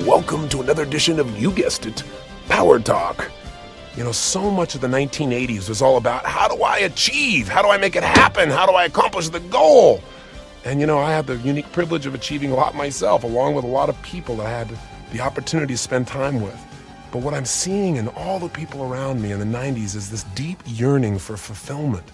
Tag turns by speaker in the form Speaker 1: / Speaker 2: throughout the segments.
Speaker 1: Welcome to another edition of, you guessed it, Power Talk. You know, so much of the 1980s was all about how do I achieve? How do I make it happen? How do I accomplish the goal? And you know, I had the unique privilege of achieving a lot myself, along with a lot of people that I had the opportunity to spend time with. But what I'm seeing in all the people around me in the 90s is this deep yearning for fulfillment.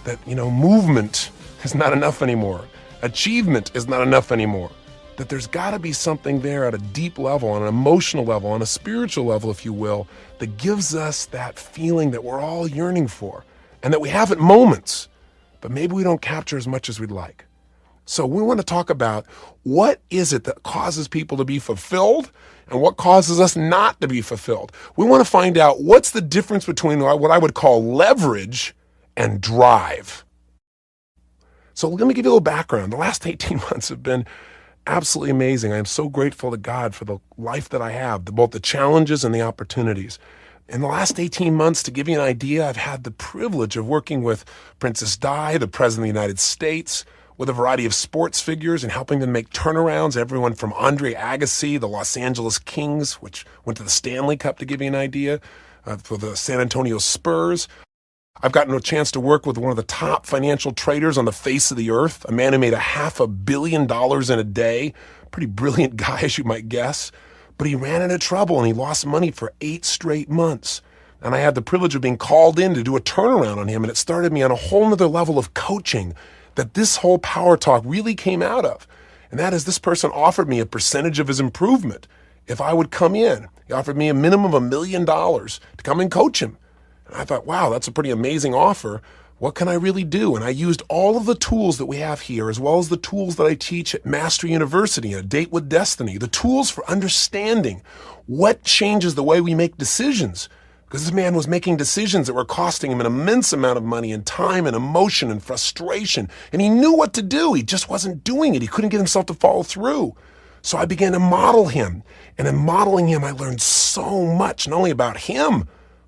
Speaker 1: That, you know, movement is not enough anymore. Achievement is not enough anymore. That there's got to be something there at a deep level, on an emotional level, on a spiritual level, if you will, that gives us that feeling that we're all yearning for and that we have at moments, but maybe we don't capture as much as we'd like. So we want to talk about what is it that causes people to be fulfilled and what causes us not to be fulfilled. We want to find out what's the difference between what I would call leverage and drive. So let me give you a little background. The last 18 months have been absolutely amazing. I am so grateful to God for the life that I have, both the challenges and the opportunities. In the last 18 months, to give you an idea, I've had the privilege of working with Princess Di, the President of the United States, with a variety of sports figures and helping them make turnarounds, everyone from Andre Agassi, the Los Angeles Kings, which went to the Stanley Cup, to give you an idea, for the San Antonio Spurs. I've gotten a chance to work with one of the top financial traders on the face of the earth, a man who made $500 million in a day. Pretty brilliant guy, as you might guess. But he ran into trouble and he lost money for 8 straight months. And I had the privilege of being called in to do a turnaround on him, and it started me on a whole nother level of coaching that this whole Power Talk really came out of. And that is, this person offered me a percentage of his improvement if I would come in. He offered me a minimum of $1 million to come and coach him. And I thought, wow, that's a pretty amazing offer. What can I really do? And I used all of the tools that we have here, as well as the tools that I teach at Mastery University, A Date with Destiny, the tools for understanding what changes the way we make decisions. Because this man was making decisions that were costing him an immense amount of money and time and emotion and frustration. And he knew what to do. He just wasn't doing it. He couldn't get himself to follow through. So I began to model him. And in modeling him, I learned so much, not only about him,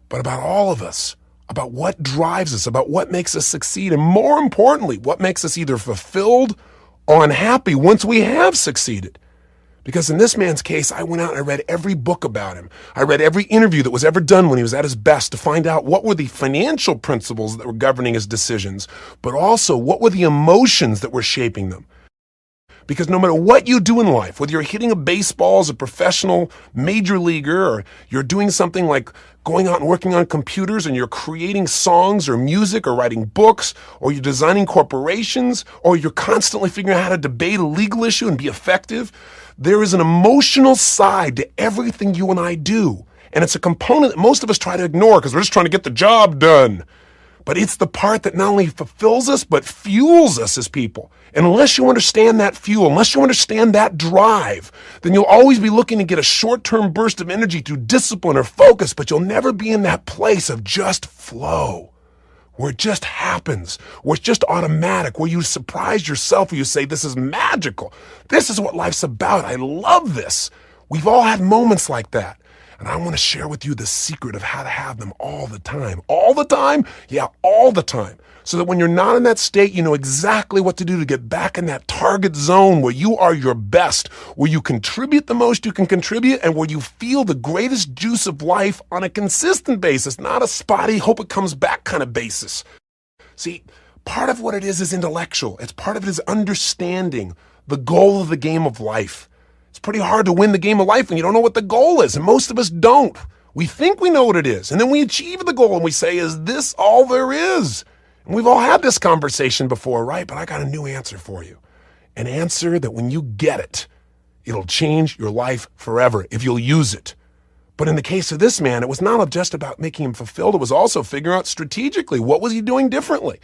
Speaker 1: but about all of us, about what drives us, about what makes us succeed, and more importantly, what makes us either fulfilled or unhappy once we have succeeded. Because in this man's case, I went out and I read every book about him. I read every interview that was ever done when he was at his best to find out what were the financial principles that were governing his decisions, but also what were the emotions that were shaping them. Because no matter what you do in life, whether you're hitting a baseball as a professional major leaguer, or you're doing something like going out and working on computers and you're creating songs or music or writing books, or you're designing corporations, or you're constantly figuring out how to debate a legal issue and be effective, there is an emotional side to everything you and I do. And it's a component that most of us try to ignore because we're just trying to get the job done. But it's the part that not only fulfills us, but fuels us as people. And unless you understand that fuel, unless you understand that drive, then you'll always be looking to get a short-term burst of energy through discipline or focus, but you'll never be in that place of just flow, where it just happens, where it's just automatic, where you surprise yourself, where you say, this is magical. This is what life's about. I love this. We've all had moments like that. And I want to share with you the secret of how to have them all the time. All the time? Yeah, all the time. So that when you're not in that state, you know exactly what to do to get back in that target zone where you are your best, where you contribute the most you can contribute, and where you feel the greatest juice of life on a consistent basis, not a spotty, hope it comes back kind of basis. See, part of what it is intellectual. It's part of it is understanding the goal of the game of life. It's pretty hard to win the game of life when you don't know what the goal is, and most of us don't. We think we know what it is, and then we achieve the goal, and we say, is this all there is? And we've all had this conversation before, right? But I got a new answer for you. An answer that when you get it, it'll change your life forever if you'll use it. But in the case of this man, it was not just about making him fulfilled. It was also figuring out strategically, what was he doing differently?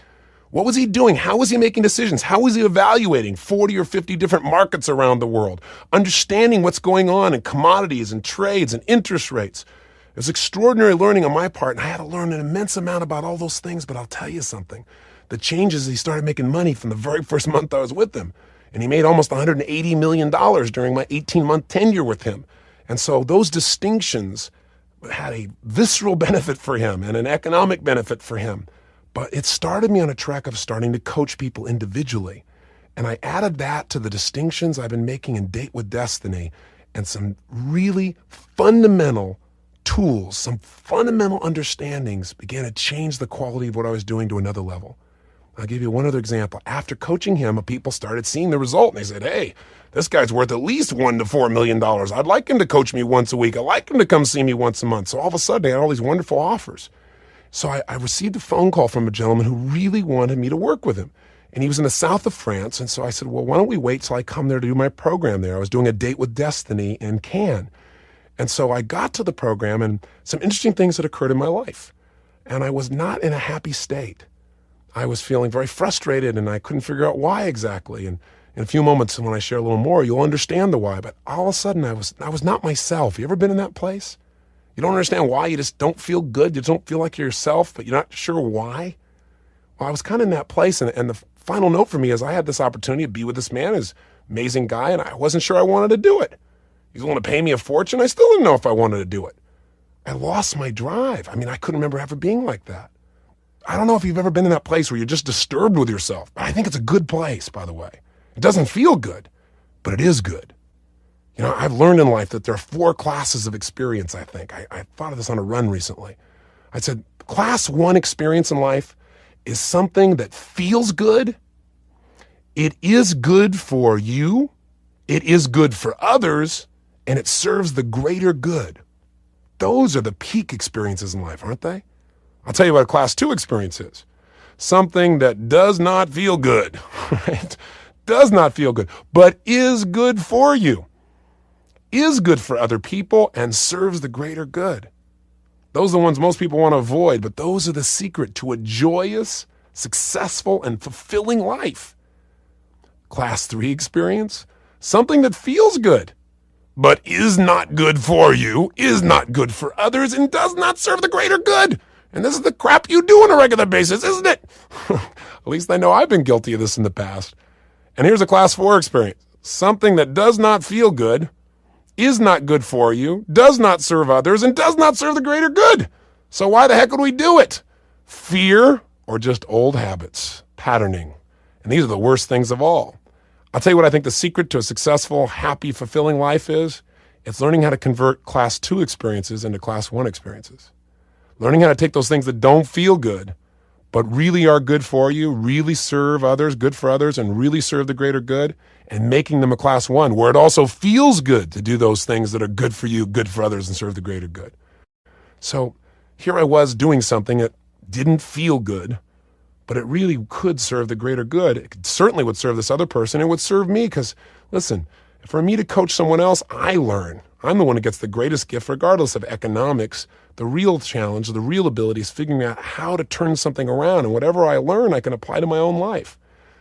Speaker 1: What was he doing? How was he making decisions? How was he evaluating 40 or 50 different markets around the world? Understanding what's going on in commodities and trades and interest rates. It was extraordinary learning on my part, and I had to learn an immense amount about all those things, but I'll tell you something. The changes, he started making money from the very first month I was with him. And he made almost $180 million during my 18-month tenure with him. And so those distinctions had a visceral benefit for him and an economic benefit for him. But it started me on a track of starting to coach people individually. And I added that to the distinctions I've been making in Date with Destiny. and some really fundamental tools, some fundamental understandings began to change the quality of what I was doing to another level. I'll give you one other example. After coaching him, people started seeing the result, and they said, hey, this guy's worth at least $1 to $4 million. I'd like him to coach me once a week. I'd like him to come see me once a month. So all of a sudden, I had all these wonderful offers. So I received a phone call from a gentleman who really wanted me to work with him. And he was in the south of France. And so I said, well, why don't we wait till I come there to do my program there? I was doing a date with Destiny in Cannes. And so I got to the program, and some interesting things had occurred in my life. And I was not in a happy state. I was feeling very frustrated, and I couldn't figure out why exactly. And in a few moments, when I share a little more, you'll understand the why. But all of a sudden, I was not myself. You ever been in that place? You don't understand why. You just don't feel good. You don't feel like you're yourself, but you're not sure why. Well, I was kind of in that place, and the final note for me is I had this opportunity to be with this man, his amazing guy, and I wasn't sure I wanted to do it. He was willing to pay me a fortune. I still didn't know if I wanted to do it. I lost my drive. I mean, I couldn't remember ever being like that. I don't know if you've ever been in that place where you're just disturbed with yourself, but I think it's a good place, by the way. It doesn't feel good, but it is good. You know, I've learned in life that there are 4 classes of experience, I think. I thought of this on a run recently. I said, class 1 experience in life is something that feels good. It is good for you. It is good for others, and it serves the greater good. Those are the peak experiences in life, aren't they? I'll tell you what a class 2 experience is. Something that does not feel good, right? Does not feel good, but is good for you, is good for other people, and serves the greater good. Those are the ones most people want to avoid, but those are the secret to a joyous, successful, and fulfilling life. Class 3 experience, something that feels good, but is not good for you, is not good for others, and does not serve the greater good. And this is the crap you do on a regular basis, isn't it? At least I know I've been guilty of this in the past. And here's a class 4 experience. Something that does not feel good, is not good for you, does not serve others, and does not serve the greater good. So why the heck would we do it? Fear or just old habits, patterning. And these are the worst things of all. I'll tell you what I think the secret to a successful, happy, fulfilling life is. It's learning how to convert class 2 experiences into class 1 experiences. Learning how to take those things that don't feel good, but really are good for you, really serve others, good for others, and really serve the greater good, and making them a class 1, where it also feels good to do those things that are good for you, good for others, and serve the greater good. So here I was doing something that didn't feel good, but it really could serve the greater good. It certainly would serve this other person. It would serve me because, listen, for me to coach someone else, I learn. I'm the one who gets the greatest gift regardless of economics. The real challenge, the real ability is figuring out how to turn something around. And whatever I learn, I can apply to my own life.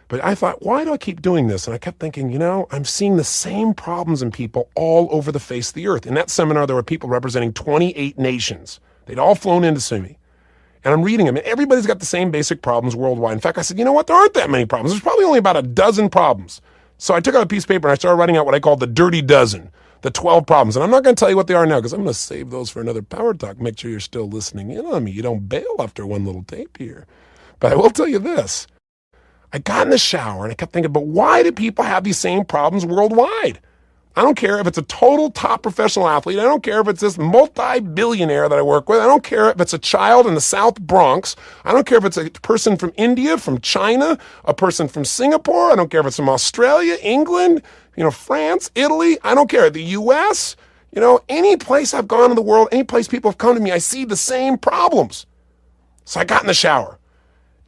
Speaker 1: But I thought, why do I keep doing this? And I kept thinking, I'm seeing the same problems in people all over the face of the earth. In that seminar, there were people representing 28 nations. They'd all flown in to see me. And I'm reading them, and everybody's got the same basic problems worldwide. In fact, I said, you know what? There aren't that many problems. There's probably only about a dozen problems. So I took out a piece of paper and I started writing out what I called the dirty dozen, the 12 problems. And I'm not going to tell you what they are now because I'm going to save those for another Power Talk. Make sure you're still listening in on me. You don't bail after one little tape here. But I will tell you this. I got in the shower and I kept thinking, but why do people have these same problems worldwide? I don't care if it's a total top professional athlete. I don't care if it's this multi-billionaire that I work with. I don't care if it's a child in the South Bronx. I don't care if it's a person from India, from China, a person from Singapore. I don't care if it's from Australia, England, France, Italy. I don't care. The U.S., any place I've gone in the world, any place people have come to me, I see the same problems. So I got in the shower.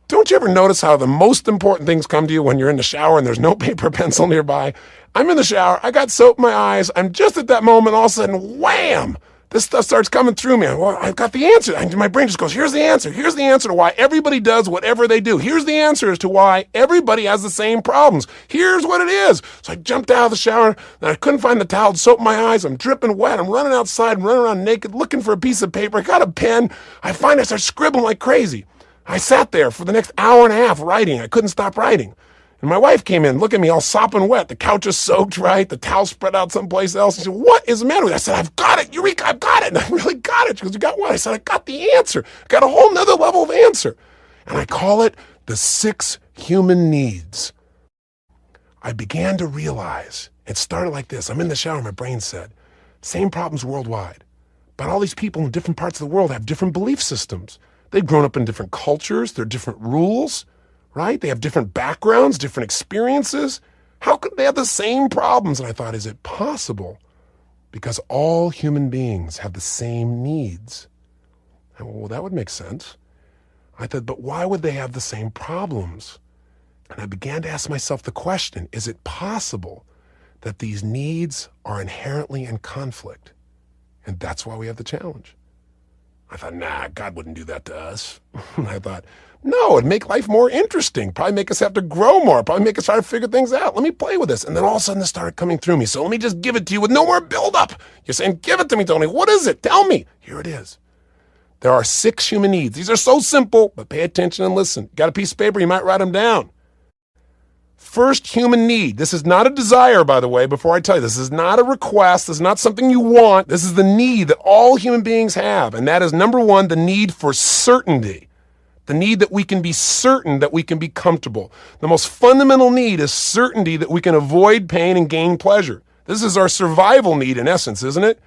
Speaker 1: Don't you ever notice how the most important things come to you when you're in the shower and there's no paper pencil nearby? I'm in the shower. I got soap in my eyes. I'm just at that moment. All of a sudden, wham! This stuff starts coming through me. Well, I've got the answer. My brain just goes, here's the answer. Here's the answer to why everybody does whatever they do. Here's the answer as to why everybody has the same problems. Here's what it is. So I jumped out of the shower, and I couldn't find the towel, soap in my eyes. I'm dripping wet. I'm running outside, running around naked, looking for a piece of paper. I got a pen. I start scribbling like crazy. I sat there for the next hour and a half writing. I couldn't stop writing. And my wife came in, look at me all sopping wet. The couch is soaked, right? The towel spread out someplace else. She said, what is the matter with you? I said, I've got it. Eureka, I've got it. And I really got it. She goes, you got what? I said, I got the answer. I got a whole nother level of answer. And I call it the 6 human needs. I began to realize It started like this. I'm in the shower, my brain said, same problems worldwide. But all these people in different parts of the world have different belief systems. They've grown up in different cultures. There are different rules, right? They have different backgrounds, different experiences. How could they have the same problems? And I thought, is it possible? Because all human beings have the same needs. And well, that would make sense. I thought, but why would they have the same problems? And I began to ask myself the question, is it possible that these needs are inherently in conflict? And that's why we have the challenge. I thought, nah, God wouldn't do that to us. I thought, no, it'd make life more interesting. Probably make us have to grow more. Probably make us try to figure things out. Let me play with this. And then all of a sudden it started coming through me. So let me just give it to you with no more buildup. You're saying, give it to me, Tony. What is it? Tell me. Here it is. There are 6 human needs. These are so simple, but pay attention and listen. Got a piece of paper? You might write them down. First human need. This is not a desire, by the way, before I tell you. This is not a request. This is not something you want. This is the need that all human beings have. And that is, number 1, the need for certainty. The need that we can be certain that we can be comfortable. The most fundamental need is certainty that we can avoid pain and gain pleasure. This is our survival need in essence, isn't it?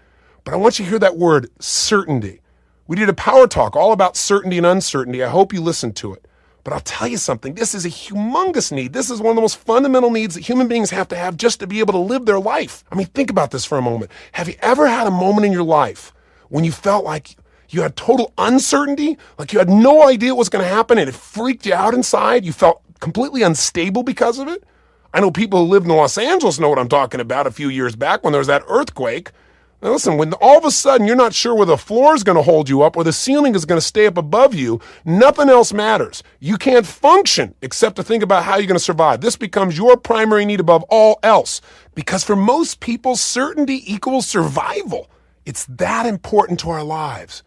Speaker 1: But I want you to hear that word, certainty. We did a power talk all about certainty and uncertainty. I hope you listened to it. But I'll tell you something, this is a humongous need. This is one of the most fundamental needs that human beings have to have just to be able to live their life. I mean, think about this for a moment. Have you ever had a moment in your life when you felt like you had total uncertainty, like you had no idea what was going to happen and it freaked you out inside? You felt completely unstable because of it? I know people who lived in Los Angeles know what I'm talking about a few years back when there was that earthquake. Now listen, when all of a sudden you're not sure where the floor is going to hold you up or the ceiling is going to stay up above you, nothing else matters. You can't function except to think about how you're going to survive. This becomes your primary need above all else because for most people, certainty equals survival. It's that important to our lives.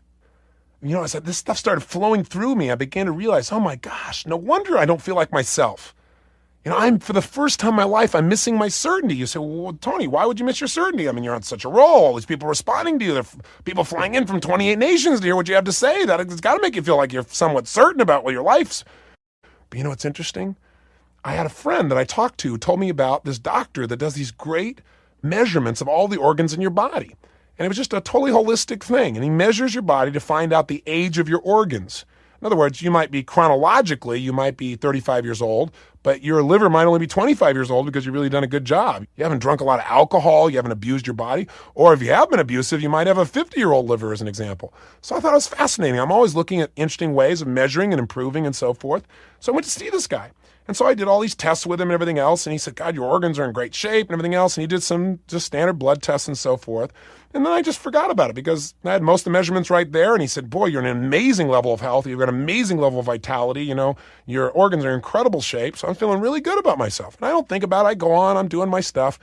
Speaker 1: You know, as this stuff started flowing through me, I began to realize, oh my gosh, no wonder I don't feel like myself. You know, for the first time in my life, I'm missing my certainty. You say, well, Tony, why would you miss your certainty? I mean, you're on such a roll. All these people responding to you. There are people flying in from 28 nations to hear what you have to say. It's got to make you feel like you're somewhat certain about what your life's. But you know what's interesting? I had a friend that I talked to who told me about this doctor that does these great measurements of all the organs in your body. And it was just a totally holistic thing. And he measures your body to find out the age of your organs. In other words, you might be chronologically, you might be 35 years old, but your liver might only be 25 years old because you've really done a good job. You haven't drunk a lot of alcohol, you haven't abused your body, or if you have been abusive, you might have a 50-year-old liver as an example. So I thought it was fascinating. I'm always looking at interesting ways of measuring and improving and so forth. So I went to see this guy. And so I did all these tests with him and everything else. And he said, God, your organs are in great shape and everything else. And he did some just standard blood tests and so forth. And then I just forgot about it because I had most of the measurements right there. And he said, boy, you're in an amazing level of health. You've got an amazing level of vitality. You know, your organs are in incredible shape. So I'm feeling really good about myself. And I don't think about it. I go on, I'm doing my stuff.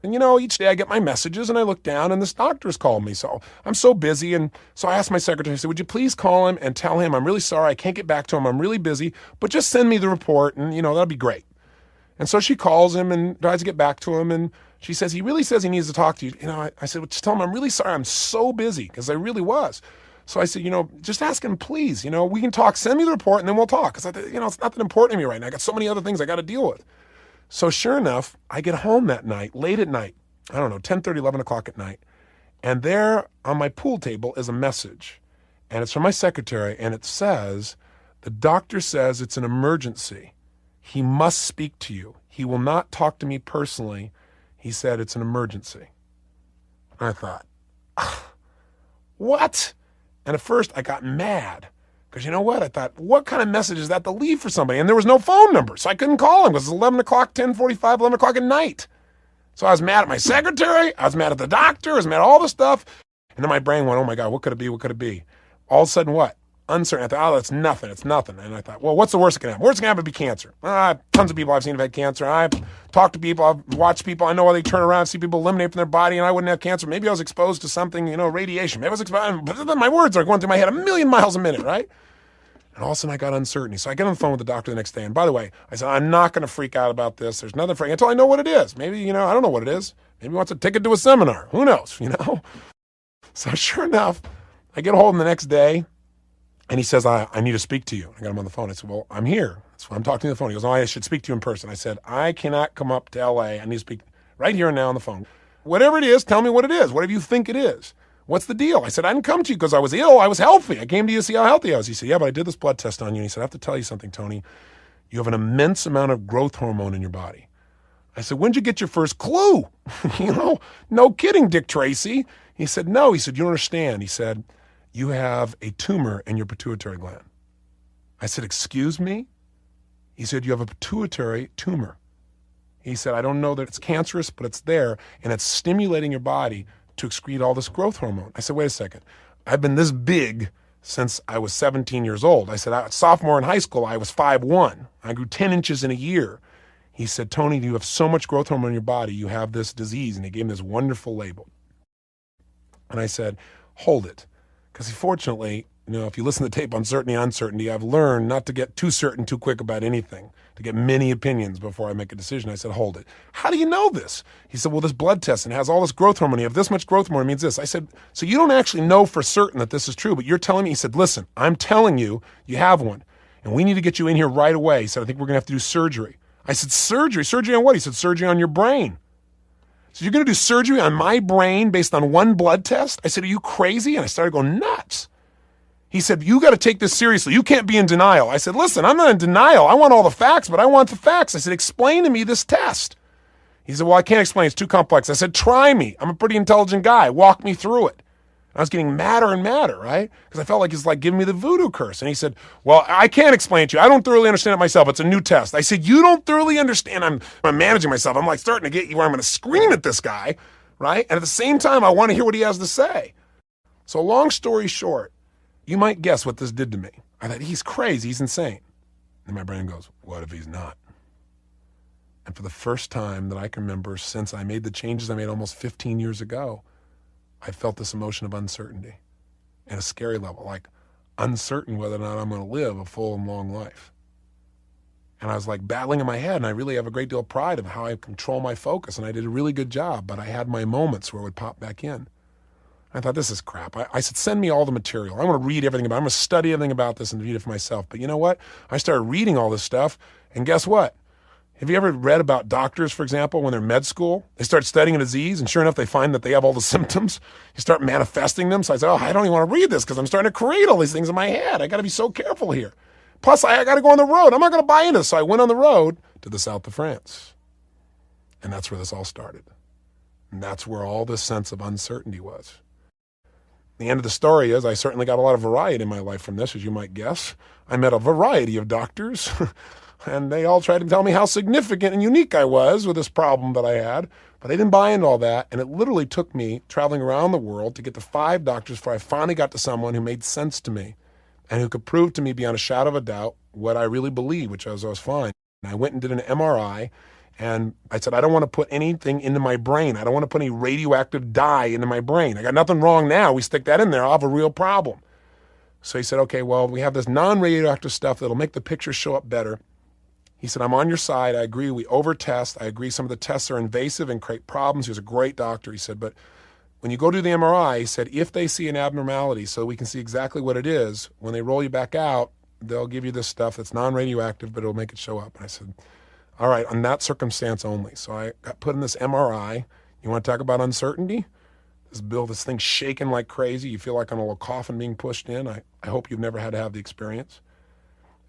Speaker 1: And, you know, each day I get my messages and I look down and this doctor's called me. So I'm so busy. And so I asked my secretary, I said, would you please call him and tell him I'm really sorry. I can't get back to him. I'm really busy, but just send me the report and, you know, that'll be great. And so she calls him and tries to get back to him. And she says, he really says he needs to talk to you. You know, I said, well, just tell him I'm really sorry. I'm so busy because I really was. So I said, you know, just ask him, please, you know, we can talk. Send me the report and then we'll talk. Because, you know, it's not that important to me right now. I got so many other things I got to deal with. So sure enough, I get home that night, late at night. I don't know, 10:30, 11 o'clock at night. And there on my pool table is a message. And it's from my secretary. And it says, the doctor says it's an emergency. He must speak to you. He will not talk to me personally. He said it's an emergency. And I thought, what? And at first I got mad. Because you know what? I thought, what kind of message is that to leave for somebody? And there was no phone number. So I couldn't call him because it's 11 o'clock, 10:45, 11 o'clock at night. So I was mad at my secretary, I was mad at the doctor, I was mad at all the stuff. And then my brain went, oh my God, what could it be? What could it be? All of a sudden what? Uncertain. I thought, oh, it's nothing. It's nothing. And I thought, well, what's the worst that can happen? Worst that can happen would be cancer. Tons of people I've seen have had cancer. I've talked to people, I've watched people, I know how they turn around, see people eliminate from their body, and I wouldn't have cancer. Maybe I was exposed to something, you know, radiation. Maybe I was exposed, but then my words are going through my head a million miles a minute, right? And all of a sudden I got uncertainty. So I get on the phone with the doctor the next day. And by the way, I said, I'm not going to freak out about this. There's nothing freaking until I know what it is. Maybe, you know, I don't know what it is. Maybe he wants a ticket to a seminar. Who knows, you know? So sure enough, I get a hold of him the next day. And he says, I need to speak to you. I got him on the phone. I said, well, I'm here. That's why I'm talking to the phone. He goes, oh, I should speak to you in person. I said, I cannot come up to LA. I need to speak right here and now on the phone. Whatever it is, tell me what it is. Whatever you think it is. What's the deal? I said, I didn't come to you because I was ill. I was healthy. I came to you to see how healthy I was. He said, yeah, but I did this blood test on you. And he said, I have to tell you something, Tony. You have an immense amount of growth hormone in your body. I said, when'd you get your first clue? No kidding, Dick Tracy. He said, no. He said, you don't understand. He said, you have a tumor in your pituitary gland. I said, excuse me? He said, you have a pituitary tumor. He said, I don't know that it's cancerous, but it's there, and it's stimulating your body to excrete all this growth hormone. I said, wait a second. I've been this big since I was 17 years old. I said, sophomore in high school, I was 5'1". I grew 10 inches in a year. He said, Tony, you have so much growth hormone in your body, you have this disease. And he gave me this wonderful label. And I said, hold it. Because fortunately, if you listen to the tape on certainty and uncertainty, I've learned not to get too certain too quick about anything, to get many opinions before I make a decision. I said, hold it. How do you know this? He said, well, this blood test, and it has all this growth hormone. You have this much growth hormone, it means this. I said, so you don't actually know for certain that this is true, but you're telling me. He said, listen, I'm telling you, you have one, and we need to get you in here right away. He said, I think we're going to have to do surgery. I said, surgery? Surgery on what? He said, surgery on your brain. So you're going to do surgery on my brain based on one blood test? I said, are you crazy? And I started going nuts. He said, you got to take this seriously. You can't be in denial. I said, listen, I'm not in denial. I want all the facts, but I want the facts. I said, explain to me this test. He said, well, I can't explain. It's too complex. I said, try me. I'm a pretty intelligent guy. Walk me through it. I was getting madder and madder, right? Because I felt like he's like giving me the voodoo curse. And he said, well, I can't explain it to you. I don't thoroughly understand it myself. It's a new test. I said, you don't thoroughly understand. I'm managing myself. I'm like starting to get you where I'm going to scream at this guy, right? And at the same time, I want to hear what he has to say. So long story short, you might guess what this did to me. I thought, he's crazy. He's insane. And my brain goes, what if he's not? And for the first time that I can remember since I made the changes I made almost 15 years ago, I felt this emotion of uncertainty at a scary level, like uncertain whether or not I'm going to live a full and long life. And I was like battling in my head, and I really have a great deal of pride of how I control my focus, and I did a really good job, but I had my moments where it would pop back in. I thought, this is crap. I said, send me all the material. I want to read everything about it. I'm going to study everything about this and read it for myself. But you know what? I started reading all this stuff, and guess what? Have you ever read about doctors, for example, when they're in med school? They start studying a disease, and sure enough, they find that they have all the symptoms. You start manifesting them. So I said, I don't even want to read this because I'm starting to create all these things in my head. I got to be so careful here. Plus, I got to go on the road. I'm not going to buy into this. So I went on the road to the south of France. And that's where this all started. And that's where all this sense of uncertainty was. The end of the story is I certainly got a lot of variety in my life from this, as you might guess. I met a variety of doctors, and they all tried to tell me how significant and unique I was with this problem that I had, but they didn't buy into all that, and it literally took me traveling around the world to get to 5 doctors before I finally got to someone who made sense to me and who could prove to me beyond a shadow of a doubt what I really believed, which was I was fine. And I went and did an MRI, and I said, I don't want to put anything into my brain. I don't want to put any radioactive dye into my brain. I got nothing wrong now. We stick that in there, I'll have a real problem. So he said, okay, well, we have this non-radioactive stuff that'll make the picture show up better. He said, I'm on your side. I agree. We over-test. I agree some of the tests are invasive and create problems. He was a great doctor. He said, but when you go do the MRI, he said, if they see an abnormality so we can see exactly what it is, when they roll you back out, they'll give you this stuff that's non-radioactive, but it'll make it show up. And I said, all right, on that circumstance only. So I got put in this MRI. You want to talk about uncertainty? This thing's shaking like crazy. You feel like on a little coffin being pushed in. I hope you've never had to have the experience.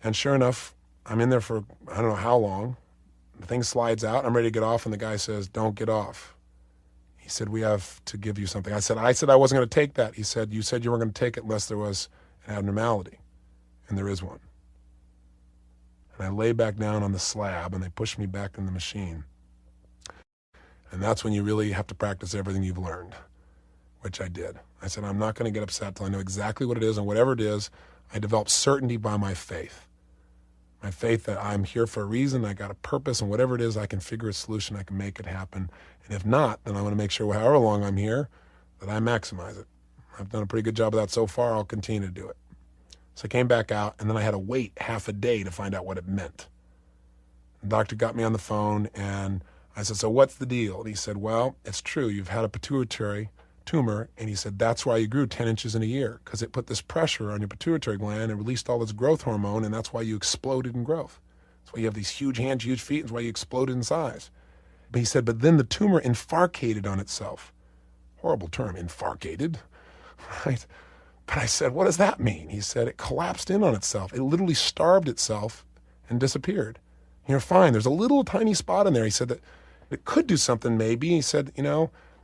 Speaker 1: And sure enough, I'm in there for I don't know how long. The thing slides out. I'm ready to get off, and the guy says, don't get off. He said, we have to give you something. I said I wasn't going to take that. He said, you said you weren't going to take it unless there was an abnormality. And there is one. And I lay back down on the slab, and they push me back in the machine. And that's when you really have to practice everything you've learned, which I did. I said, I'm not going to get upset till I know exactly what it is, and whatever it is, I developed certainty by my faith. My faith that I'm here for a reason, I got a purpose, and whatever it is, I can figure a solution, I can make it happen. And if not, then I want to make sure however long I'm here, that I maximize it. I've done a pretty good job of that so far. I'll continue to do it. So I came back out, and then I had to wait half a day to find out what it meant. The doctor got me on the phone, and I said, so what's the deal? And he said, well, it's true. You've had a pituitary tumor, and he said, that's why you grew 10 inches in a year, because it put this pressure on your pituitary gland and released all this growth hormone, and that's why you exploded in growth. That's why you have these huge hands, huge feet, and that's why you exploded in size. But he said, but then the tumor infarcated on itself. Horrible term, infarcated, right? But I said, what does that mean? He said, it collapsed in on itself. It literally starved itself and disappeared. You're fine. There's a little tiny spot in there. He said that it could do something maybe. He said,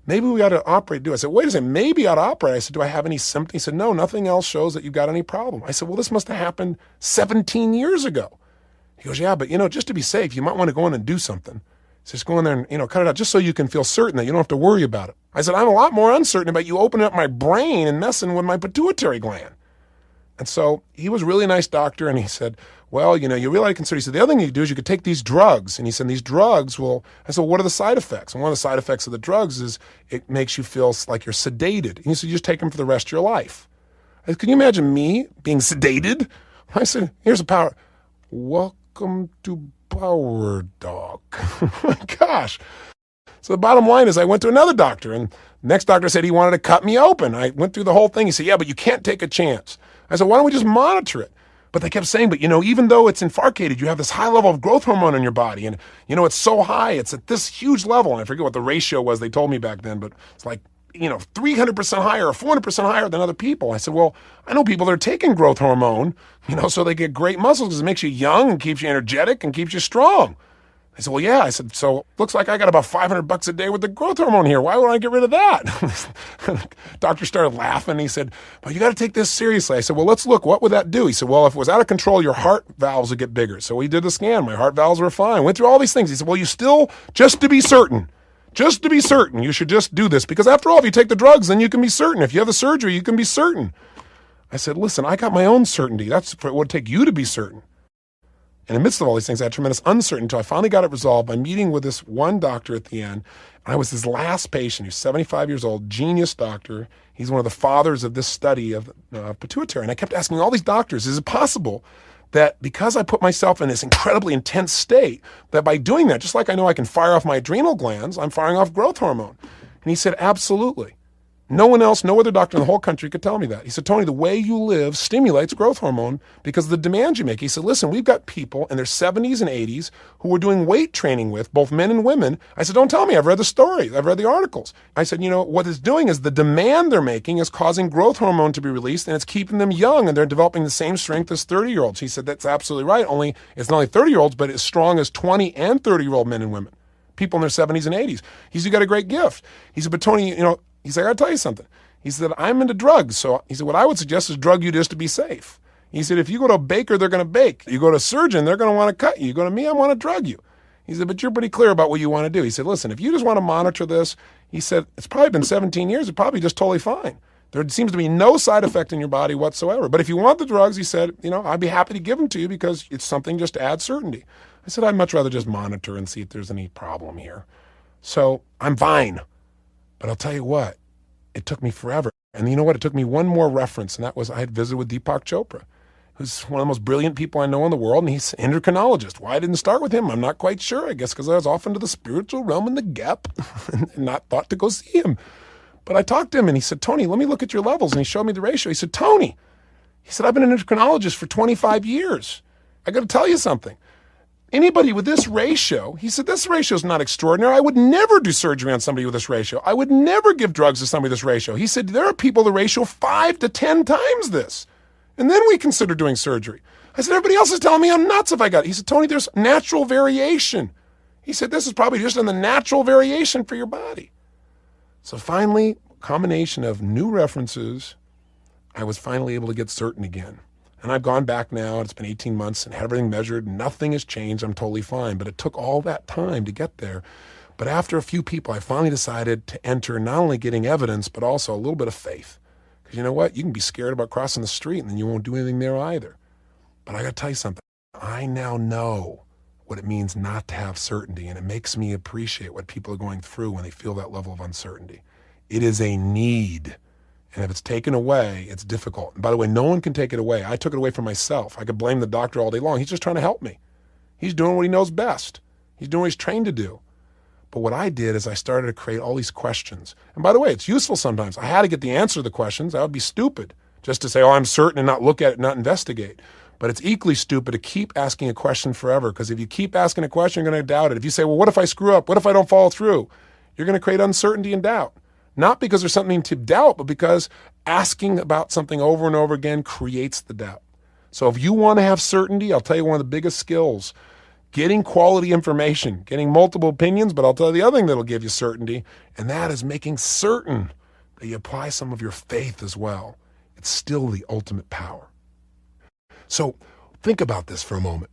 Speaker 1: maybe we ought to operate. I said, wait a second, maybe I ought to operate. I said, do I have any symptoms? He said, no, nothing else shows that you've got any problem. I said, well, this must have happened 17 years ago. He goes, yeah, but just to be safe, you might want to go in and do something. So just go in there and, cut it out just so you can feel certain that you don't have to worry about it. I said, I'm a lot more uncertain about you opening up my brain and messing with my pituitary gland. And so he was a really nice doctor, and he said, well, you really consider, he said, the other thing you could do is you could take these drugs. And he said, these drugs I said, well, what are the side effects? And one of the side effects of the drugs is it makes you feel like you're sedated. And he said, you just take them for the rest of your life. I said, can you imagine me being sedated? I said, here's a power. Welcome to Power Doc. Oh my gosh. So the bottom line is I went to another doctor, and the next doctor said he wanted to cut me open. I went through the whole thing. He said, yeah, but you can't take a chance. I said, why don't we just monitor it? But they kept saying, but even though it's infarcated, you have this high level of growth hormone in your body. And, it's so high, it's at this huge level. And I forget what the ratio was they told me back then, but it's like, 300% higher or 400% higher than other people. I said, well, I know people that are taking growth hormone, so they get great muscles because it makes you young and keeps you energetic and keeps you strong. I said, well, yeah. I said, so looks like I got about $500 a day with the growth hormone here. Why would I get rid of that? Doctor started laughing. He said, well, you got to take this seriously. I said, well, let's look. What would that do? He said, well, if it was out of control, your heart valves would get bigger. So we did the scan. My heart valves were fine. Went through all these things. He said, well, you still, just to be certain, you should just do this. Because after all, if you take the drugs, then you can be certain. If you have the surgery, you can be certain. I said, listen, I got my own certainty. That's what it would take you to be certain. And in the midst of all these things, I had tremendous uncertainty until I finally got it resolved by meeting with this one doctor at the end. I was his last patient. He's 75 years old, genius doctor. He's one of the fathers of this study of pituitary. And I kept asking all these doctors, is it possible that because I put myself in this incredibly intense state, that by doing that, just like I know I can fire off my adrenal glands, I'm firing off growth hormone? And he said, absolutely. No one else, no other doctor in the whole country could tell me that. He said, Tony, the way you live stimulates growth hormone because of the demands you make. He said, listen, we've got people in their 70s and 80s who we're doing weight training with, both men and women. I said, don't tell me. I've read the stories. I've read the articles. I said, what it's doing is the demand they're making is causing growth hormone to be released, and it's keeping them young, and they're developing the same strength as 30-year-olds. He said, that's absolutely right. Only it's not only 30-year-olds, but as strong as 20 and 30-year-old men and women, people in their 70s and 80s. He said, you got a great gift. He said, but Tony, he said, I got to tell you something. He said, I'm into drugs. So he said, what I would suggest is drug you just to be safe. He said, if you go to a baker, they're going to bake. You go to a surgeon, they're going to want to cut you. You go to me, I want to drug you. He said, but you're pretty clear about what you want to do. He said, listen, if you just want to monitor this, he said, it's probably been 17 years. It's probably just totally fine. There seems to be no side effect in your body whatsoever. But if you want the drugs, he said, I'd be happy to give them to you because it's something just to add certainty. I said, I'd much rather just monitor and see if there's any problem here. So I'm fine. But I'll tell you what, it took me forever. And you know what? It took me one more reference, and that was I had visited with Deepak Chopra, who's one of the most brilliant people I know in the world, and he's an endocrinologist. Why I didn't start with him, I'm not quite sure. I guess because I was off into the spiritual realm in the gap and not thought to go see him. But I talked to him, and he said, Tony, let me look at your levels. And he showed me the ratio. He said, Tony, he said, I've been an endocrinologist for 25 years. I got to tell you something. Anybody with this ratio, he said, this ratio is not extraordinary. I would never do surgery on somebody with this ratio. I would never give drugs to somebody with this ratio. He said, there are people with a ratio 5 to 10 times this. And then we consider doing surgery. I said, everybody else is telling me I'm nuts if I got it. He said, Tony, there's natural variation. He said, this is probably just in the natural variation for your body. So finally, a combination of new references, I was finally able to get certain again. And I've gone back now, it's been 18 months, and had everything measured. Nothing has changed. I'm totally fine. But it took all that time to get there. But after a few people, I finally decided to enter not only getting evidence, but also a little bit of faith. Because you know what? You can be scared about crossing the street, and then you won't do anything there either. But I got to tell you something. I now know what it means not to have certainty, and it makes me appreciate what people are going through when they feel that level of uncertainty. It is a need. And if it's taken away, it's difficult. And by the way, no one can take it away. I took it away from myself. I could blame the doctor all day long. He's just trying to help me. He's doing what he knows best. He's doing what he's trained to do. But what I did is I started to create all these questions. And by the way, it's useful sometimes. I had to get the answer to the questions. That would be stupid just to say, oh, I'm certain and not look at it, not investigate. But it's equally stupid to keep asking a question forever, because if you keep asking a question, you're going to doubt it. If you say, well, what if I screw up? What if I don't follow through? You're going to create uncertainty and doubt. Not because there's something to doubt, but because asking about something over and over again creates the doubt. So if you want to have certainty, I'll tell you one of the biggest skills, getting quality information, getting multiple opinions, but I'll tell you the other thing that'll give you certainty, and that is making certain that you apply some of your faith as well. It's still the ultimate power. So think about this for a moment.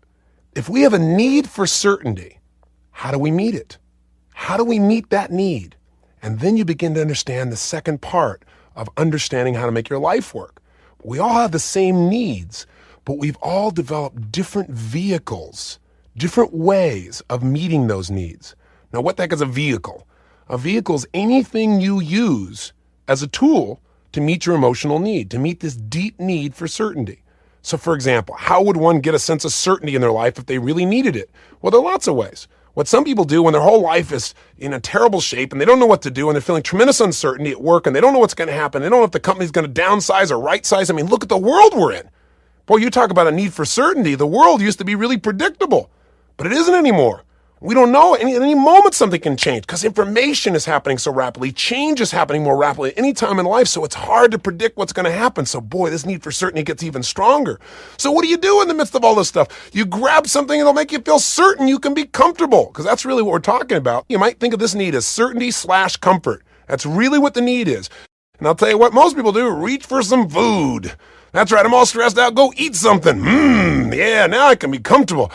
Speaker 1: If we have a need for certainty, how do we meet it? How do we meet that need? And then you begin to understand the second part of understanding how to make your life work. We all have the same needs, but we've all developed different vehicles, different ways of meeting those needs. Now, what the heck is a vehicle? A vehicle is anything you use as a tool to meet your emotional need, to meet this deep need for certainty. So for example, how would one get a sense of certainty in their life if they really needed it? Well, there are lots of ways. What some people do when their whole life is in a terrible shape and they don't know what to do and they're feeling tremendous uncertainty at work and they don't know what's going to happen. They don't know if the company's going to downsize or right size. I mean, look at the world we're in. Boy, you talk about a need for certainty. The world used to be really predictable, but it isn't anymore. We don't know. At any moment something can change because information is happening so rapidly. Change is happening more rapidly at any time in life, so it's hard to predict what's going to happen. So boy, this need for certainty gets even stronger. So what do you do in the midst of all this stuff? You grab something that'll make you feel certain you can be comfortable, because that's really what we're talking about. You might think of this need as certainty/comfort. That's really what the need is. And I'll tell you what most people do, reach for some food. That's right, I'm all stressed out, go eat something. Yeah, now I can be comfortable.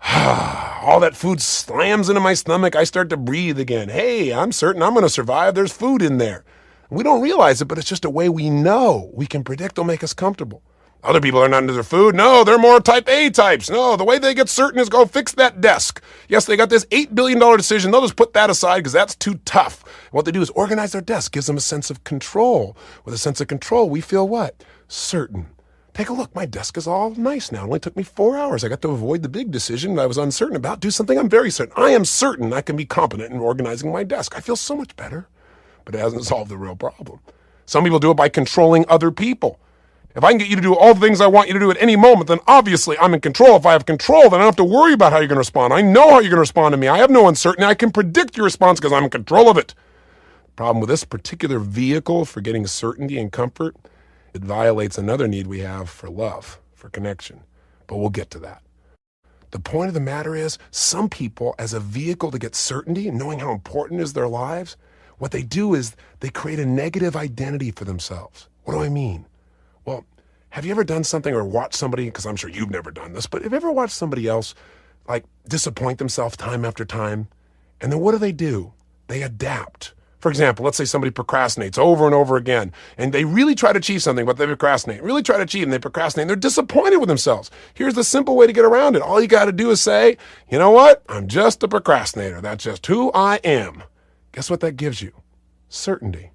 Speaker 1: All that food slams into my stomach. I start to breathe again. Hey, I'm certain I'm going to survive. There's food in there. We don't realize it, but it's just a way we know. We can predict will make us comfortable. Other people are not into their food. No, they're more type A types. No, the way they get certain is go fix that desk. Yes, they got this $8 billion decision. They'll just put that aside because that's too tough. What they do is organize their desk. Gives them a sense of control. With a sense of control, we feel what? Certain. Take a look. My desk is all nice now. It only took me 4 hours. I got to avoid the big decision that I was uncertain about. Do something I'm very certain. I am certain I can be competent in organizing my desk. I feel so much better, but it hasn't solved the real problem. Some people do it by controlling other people. If I can get you to do all the things I want you to do at any moment, then obviously I'm in control. If I have control, then I don't have to worry about how you're going to respond. I know how you're going to respond to me. I have no uncertainty. I can predict your response because I'm in control of it. The problem with this particular vehicle for getting certainty and comfort, it violates another need we have for love, for connection. But we'll get to that. The point of the matter is, some people, as a vehicle to get certainty, knowing how important is their lives, what they do is they create a negative identity for themselves. What do I mean? Well, have you ever done something or watched somebody, because I'm sure you've never done this, but have you ever watched somebody else like disappoint themselves time after time? And then what do? They adapt. For example, let's say somebody procrastinates over and over again, and they really try to achieve something, but they procrastinate. Really try to achieve, and they procrastinate, and they're disappointed with themselves. Here's the simple way to get around it. All you got to do is say, you know what? I'm just a procrastinator. That's just who I am. Guess what that gives you? Certainty.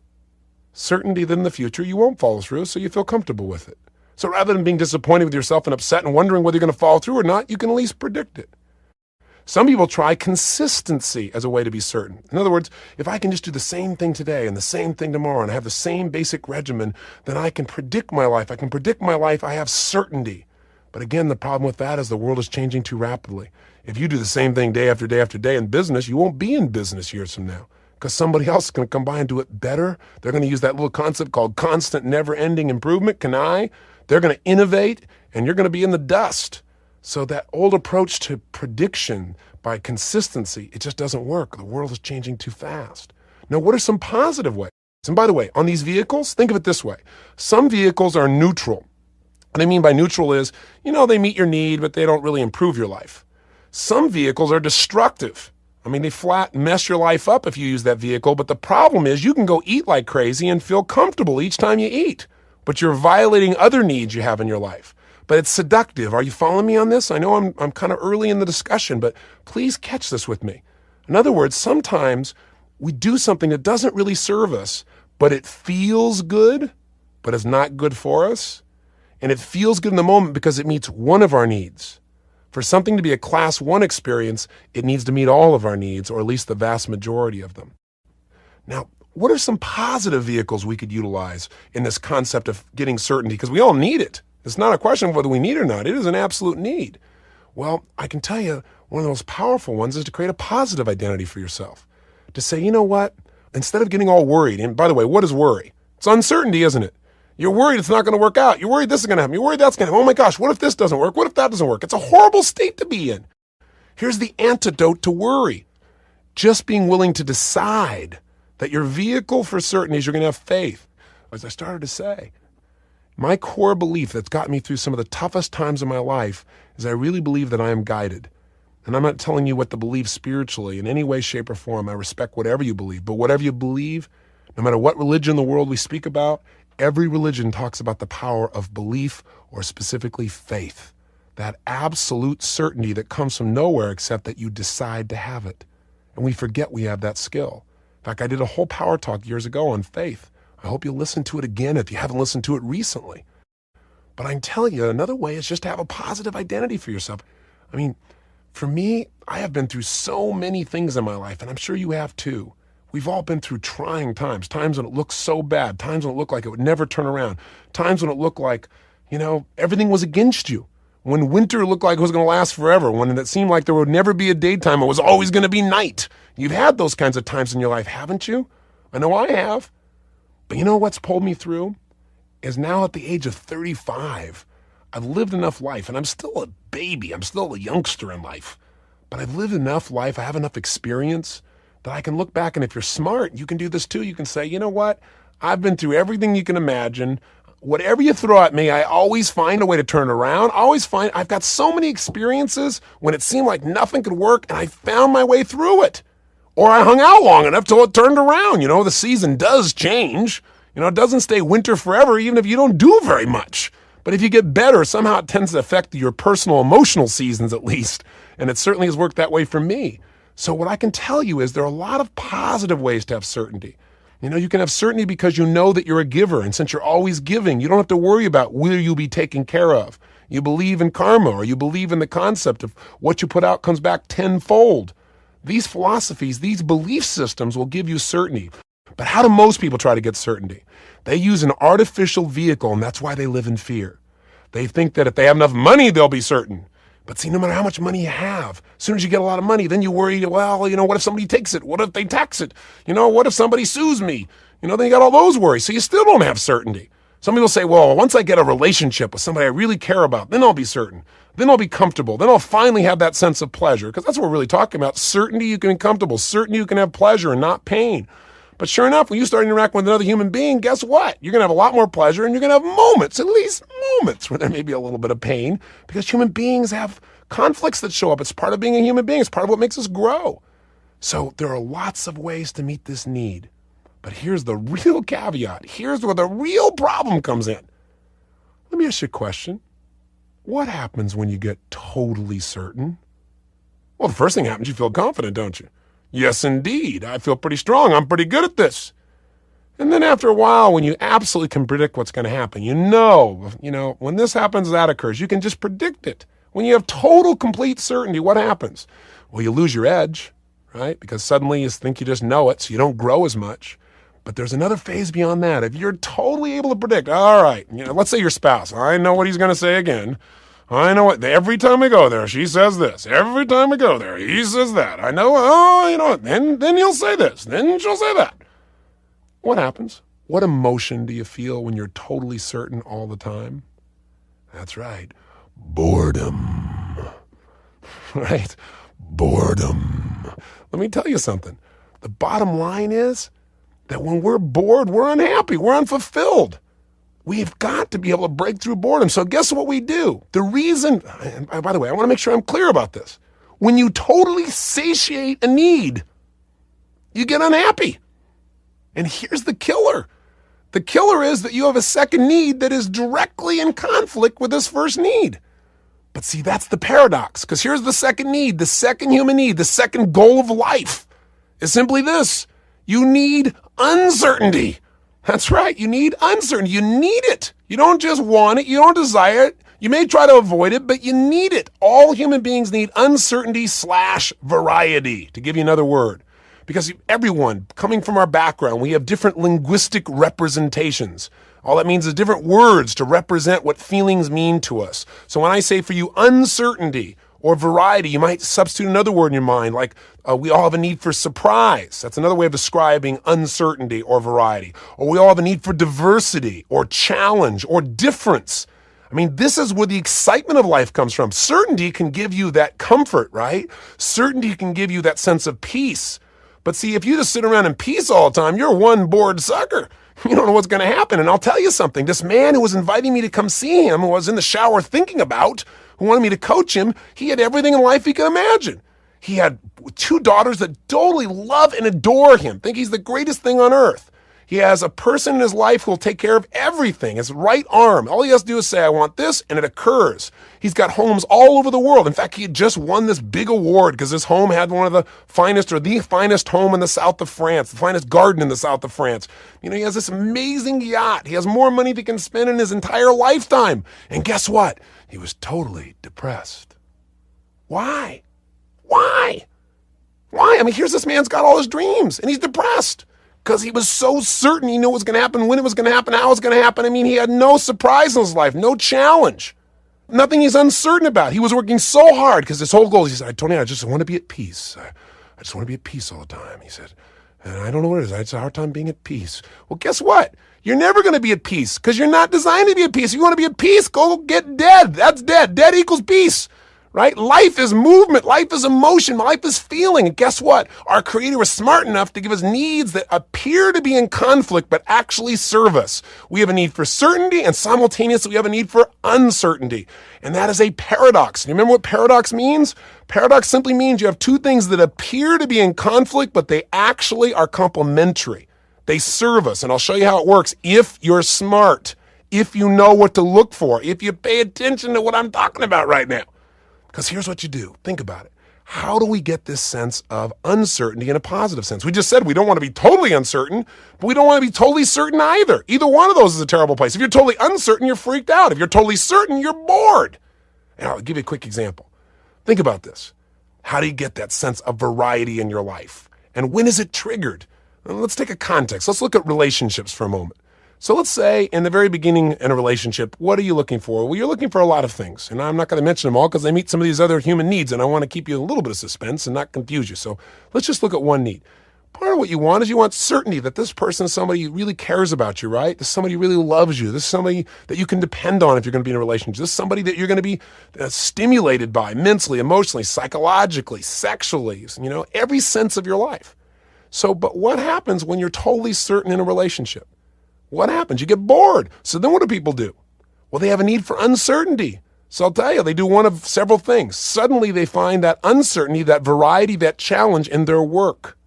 Speaker 1: Certainty that in the future you won't follow through, so you feel comfortable with it. So rather than being disappointed with yourself and upset and wondering whether you're going to follow through or not, you can at least predict it. Some people try consistency as a way to be certain. In other words, if I can just do the same thing today and the same thing tomorrow and I have the same basic regimen, then I can predict my life. I can predict my life. I have certainty. But again, the problem with that is the world is changing too rapidly. If you do the same thing day after day after day in business, you won't be in business years from now because somebody else is going to come by and do it better. They're going to use that little concept called constant, never-ending improvement. They're going to innovate, and you're going to be in the dust. So that old approach to prediction by consistency, it just doesn't work. The world is changing too fast. Now, what are some positive ways? And by the way, on these vehicles, think of it this way. Some vehicles are neutral. What I mean by neutral is, they meet your need, but they don't really improve your life. Some vehicles are destructive. They flat mess your life up if you use that vehicle, but the problem is you can go eat like crazy and feel comfortable each time you eat, but you're violating other needs you have in your life. But it's seductive. Are you following me on this? I know I'm kind of early in the discussion, but please catch this with me. In other words, sometimes we do something that doesn't really serve us, but it feels good, but it's not good for us. And it feels good in the moment because it meets one of our needs. For something to be a class 1 experience, it needs to meet all of our needs, or at least the vast majority of them. Now, what are some positive vehicles we could utilize in this concept of getting certainty? Because we all need it. It's not a question of whether we need it or not. It is an absolute need. Well, I can tell you one of the most powerful ones is to create a positive identity for yourself. To say, you know what? Instead of getting all worried, and by the way, what is worry? It's uncertainty, isn't it? You're worried it's not going to work out. You're worried this is going to happen. You're worried that's going to happen. Oh my gosh, what if this doesn't work? What if that doesn't work? It's a horrible state to be in. Here's the antidote to worry. Just being willing to decide that your vehicle for certainty is you're going to have faith. As I started to say, my core belief that's gotten me through some of the toughest times of my life is I really believe that I am guided. And I'm not telling you what to believe spiritually in any way, shape, or form. I respect whatever you believe. But whatever you believe, no matter what religion in the world we speak about, every religion talks about the power of belief, or specifically faith. That absolute certainty that comes from nowhere except that you decide to have it. And we forget we have that skill. In fact, I did a whole power talk years ago on faith. I hope you'll listen to it again if you haven't listened to it recently. But I'm telling you, another way is just to have a positive identity for yourself. I mean, for me, I have been through so many things in my life, and I'm sure you have too. We've all been through trying times when it looked so bad, times when it looked like it would never turn around, times when it looked like, everything was against you. When winter looked like it was going to last forever, when it seemed like there would never be a daytime, it was always going to be night. You've had those kinds of times in your life, haven't you? I know I have. But you know what's pulled me through? Is now at the age of 35, I've lived enough life, and I'm still a baby. I'm still a youngster in life. But I've lived enough life, I have enough experience that I can look back, and if you're smart, you can do this too. You can say, you know what? I've been through everything you can imagine. Whatever you throw at me, I always find a way to turn it around. I've got so many experiences when it seemed like nothing could work, and I found my way through it. Or I hung out long enough till it turned around. The season does change. It doesn't stay winter forever, even if you don't do very much. But if you get better, somehow it tends to affect your personal emotional seasons at least. And it certainly has worked that way for me. So what I can tell you is there are a lot of positive ways to have certainty. You can have certainty because you know that you're a giver. And since you're always giving, you don't have to worry about will you be taken care of. You believe in karma, or you believe in the concept of what you put out comes back tenfold. These philosophies, these belief systems will give you certainty. But how do most people try to get certainty? They use an artificial vehicle, and that's why they live in fear. They think that if they have enough money, they'll be certain. But see, no matter how much money you have, as soon as you get a lot of money, then you worry, well, what if somebody takes it? What if they tax it? What if somebody sues me? Then you got all those worries. So you still don't have certainty. Some people say, well, once I get a relationship with somebody I really care about, then I'll be certain. Then I'll be comfortable. Then I'll finally have that sense of pleasure. Because that's what we're really talking about. Certainty you can be comfortable. Certainty you can have pleasure and not pain. But sure enough, when you start interacting with another human being, guess what? You're going to have a lot more pleasure, and you're going to have moments, at least moments, where there may be a little bit of pain. Because human beings have conflicts that show up. It's part of being a human being. It's part of what makes us grow. So there are lots of ways to meet this need. But here's the real caveat. Here's where the real problem comes in. Let me ask you a question. What happens when you get totally certain? Well, the first thing happens, you feel confident, don't you? Yes, indeed. I feel pretty strong. I'm pretty good at this. And then after a while, when you absolutely can predict what's going to happen, when this happens, that occurs. You can just predict it. When you have total, complete certainty, what happens? Well, you lose your edge, right? Because suddenly you think you just know it, so you don't grow as much. But there's another phase beyond that. If you're totally able to predict, all right, let's say your spouse, I know what he's going to say again. I know what, every time we go there, she says this. Every time we go there, he says that. I know, then he'll say this. Then she'll say that. What happens? What emotion do you feel when you're totally certain all the time? That's right. Boredom. Right? Boredom. Let me tell you something. The bottom line is that when we're bored, we're unhappy. We're unfulfilled. We've got to be able to break through boredom. So guess what we do? The reason, and by the way, I want to make sure I'm clear about this. When you totally satiate a need, you get unhappy. And here's the killer. The killer is that you have a second need that is directly in conflict with this first need. But see, that's the paradox, because here's the second need, the second human need, the second goal of life is simply this. You need uncertainty. That's right. You need uncertainty. You need it. You don't just want it. You don't desire it. You may try to avoid it, but you need it. All human beings need uncertainty / variety, to give you another word. Because everyone, coming from our background, we have different linguistic representations. All that means is different words to represent what feelings mean to us. So when I say for you uncertainty or variety, you might substitute another word in your mind, like we all have a need for surprise. That's another way of describing uncertainty or variety. Or we all have a need for diversity or challenge or difference. I mean, this is where the excitement of life comes from. Certainty can give you that comfort, right? Certainty can give you that sense of peace. But see, if you just sit around in peace all the time, you're one bored sucker. You don't know what's going to happen. And I'll tell you something. This man who was inviting me to come see him, who I was in the shower thinking about, who wanted me to coach him, he had everything in life he could imagine. He had 2 daughters that totally love and adore him, think he's the greatest thing on earth. He has a person in his life who will take care of everything, his right arm. All he has to do is say, I want this, and it occurs. He's got homes all over the world. In fact, he had just won this big award because his home had one of the finest, or the finest home in the south of France, the finest garden in the south of France. You know, he has this amazing yacht. He has more money than he can spend in his entire lifetime. And guess what? He was totally depressed. Why? Why? I mean, here's this man's got all his dreams, and he's depressed. Because he was so certain he knew what was going to happen, when it was going to happen, how it was going to happen. I mean, he had no surprise in his life, no challenge, nothing he's uncertain about. He was working so hard because his whole goal, he said, Tony, I just want to be at peace. I just want to be at peace all the time, he said. And I don't know what it is. I had a hard time being at peace. Well, guess what? You're never going to be at peace because you're not designed to be at peace. If you want to be at peace, go get dead. That's dead. Dead equals peace. Right? Life is movement. Life is emotion. Life is feeling. And guess what? Our Creator was smart enough to give us needs that appear to be in conflict, but actually serve us. We have a need for certainty, and simultaneously we have a need for uncertainty. And that is a paradox. You remember what paradox means? Paradox simply means you have 2 things that appear to be in conflict, but they actually are complementary. They serve us. And I'll show you how it works if you're smart, if you know what to look for, if you pay attention to what I'm talking about right now. Because here's what you do. Think about it. How do we get this sense of uncertainty in a positive sense? We just said we don't want to be totally uncertain, but we don't want to be totally certain either. Either one of those is a terrible place. If you're totally uncertain, you're freaked out. If you're totally certain, you're bored. And I'll give you a quick example. Think about this. How do you get that sense of variety in your life? And when is it triggered? Well, let's take a context. Let's look at relationships for a moment. So let's say in the very beginning in a relationship, what are you looking for? Well, you're looking for a lot of things. And I'm not going to mention them all because they meet some of these other human needs. And I want to keep you in a little bit of suspense and not confuse you. So let's just look at one need. Part of what you want is you want certainty that this person is somebody who really cares about you, right? This is somebody who really loves you. This is somebody that you can depend on if you're going to be in a relationship. This is somebody that you're going to be stimulated by mentally, emotionally, psychologically, sexually, every sense of your life. So, but what happens when you're totally certain in a relationship? What happens? You get bored. So then what do people do? Well, they have a need for uncertainty. So I'll tell you, they do one of several things. Suddenly they find that uncertainty, that variety, that challenge in their work.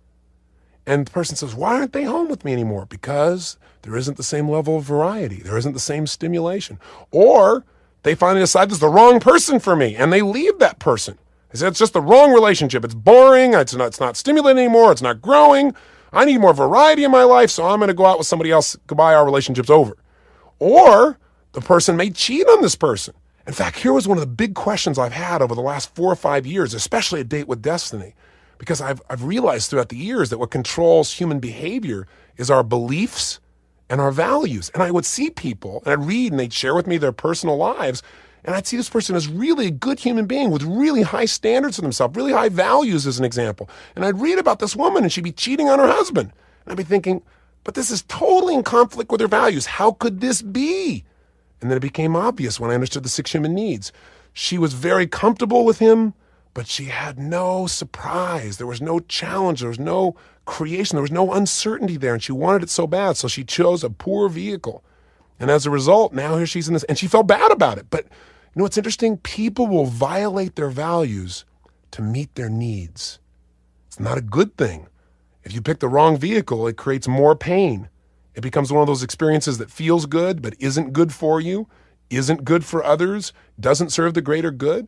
Speaker 1: And the person says, why aren't they home with me anymore? Because there isn't the same level of variety. There isn't the same stimulation. Or they finally decide this is the wrong person for me, and they leave that person. They say it's just the wrong relationship. It's boring. It's not stimulating anymore. It's not growing. I need more variety in my life, so I'm going to go out with somebody else. Goodbye, our relationship's over. Or the person may cheat on this person. In fact, here was one of the big questions I've had over the last 4 or 5 years, especially at Date with Destiny, because I've realized throughout the years that what controls human behavior is our beliefs and our values. And I would see people, and I'd read, and they'd share with me their personal lives, and I'd see this person as really a good human being with really high standards for themselves, really high values as an example. And I'd read about this woman and she'd be cheating on her husband. And I'd be thinking, but this is totally in conflict with her values. How could this be? And then it became obvious when I understood the 6 human needs. She was very comfortable with him, but she had no surprise. There was no challenge. There was no creation. There was no uncertainty there. And she wanted it so bad. So she chose a poor vehicle. And as a result, now here she's in this, and she felt bad about it. But you know what's interesting? People will violate their values to meet their needs. It's not a good thing. If you pick the wrong vehicle, it creates more pain. It becomes one of those experiences that feels good, but isn't good for you, isn't good for others, doesn't serve the greater good.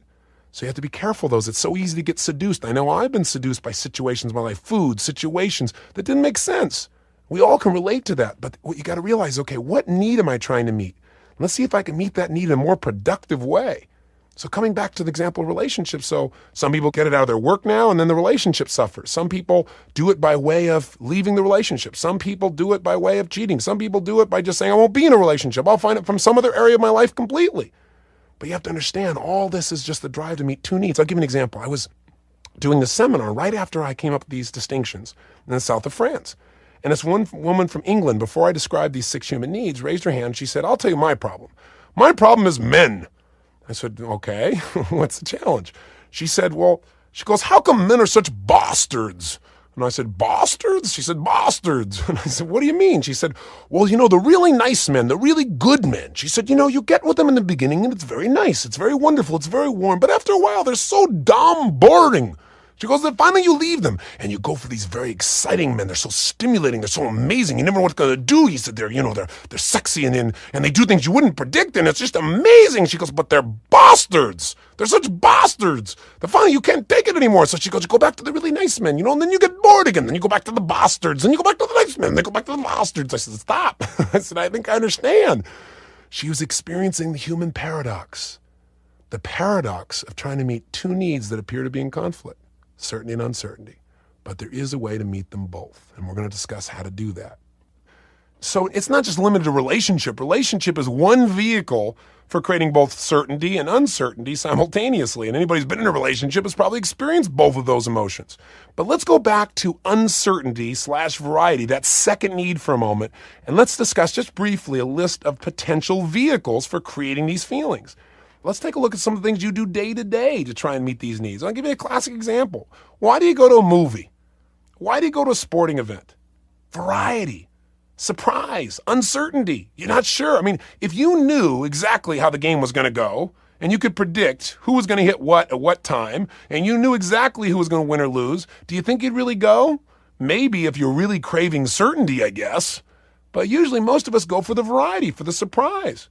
Speaker 1: So you have to be careful of those. It's so easy to get seduced. I know I've been seduced by situations in my life, food, situations that didn't make sense. We all can relate to that. But what you got to realize, okay, what need am I trying to meet? Let's see if I can meet that need in a more productive way. So coming back to the example of relationships, so some people get it out of their work now and then the relationship suffers. Some people do it by way of leaving the relationship. Some people do it by way of cheating. Some people do it by just saying, I won't be in a relationship. I'll find it from some other area of my life completely. But you have to understand, all this is just the drive to meet two needs. I'll give you an example. I was doing the seminar right after I came up with these distinctions in the south of France. And this one woman from England, before I described these 6 human needs, raised her hand. She said, I'll tell you my problem. My problem is men. I said, okay, what's the challenge? She said, she goes, how come men are such bastards? And I said, bastards? She said, bastards. And I said, what do you mean? She said, well, the really nice men, the really good men. She said, you get with them in the beginning and it's very nice. It's very wonderful. It's very warm. But after a while, they're so damn boring. She goes, then finally you leave them and you go for these very exciting men. They're so stimulating. They're so amazing. You never know what they're going to do. He said, they're sexy and they do things you wouldn't predict. And it's just amazing. She goes, but they're bastards. They're such bastards. Then finally you can't take it anymore. So she goes, you go back to the really nice men, and then you get bored again. Then you go back to the bastards. Then you go back to the nice men. Then go back to the bastards. I said, stop. I said, I think I understand. She was experiencing the human paradox. The paradox of trying to meet two needs that appear to be in conflict. Certainty and uncertainty. But there is a way to meet them both, and we're going to discuss how to do that. So it's not just limited to relationship. Relationship is one vehicle for creating both certainty and uncertainty simultaneously, and anybody who's been in a relationship has probably experienced both of those emotions. But let's go back to uncertainty/variety, that second need for a moment, and let's discuss just briefly a list of potential vehicles for creating these feelings. Let's take a look at some of the things you do day to day to try and meet these needs. I'll give you a classic example. Why do you go to a movie? Why do you go to a sporting event? Variety, surprise, uncertainty. You're not sure. I mean, if you knew exactly how the game was going to go and you could predict who was going to hit what at what time and you knew exactly who was going to win or lose, do you think you'd really go? Maybe if you're really craving certainty, I guess. But usually most of us go for the variety, for the surprise.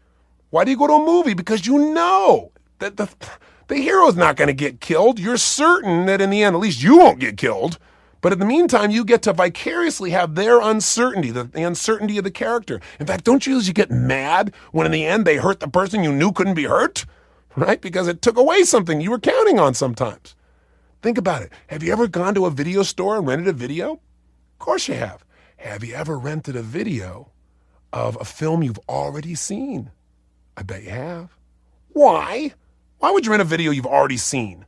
Speaker 1: Why do you go to a movie? Because you know that the hero's not going to get killed. You're certain that in the end, at least you won't get killed. But in the meantime, you get to vicariously have their uncertainty, the uncertainty of the character. In fact, don't you usually get mad when in the end they hurt the person you knew couldn't be hurt? Right? Because it took away something you were counting on sometimes. Think about it. Have you ever gone to a video store and rented a video? Of course you have. Have you ever rented a video of a film you've already seen? I bet you have. Why? Why would you rent a video you've already seen?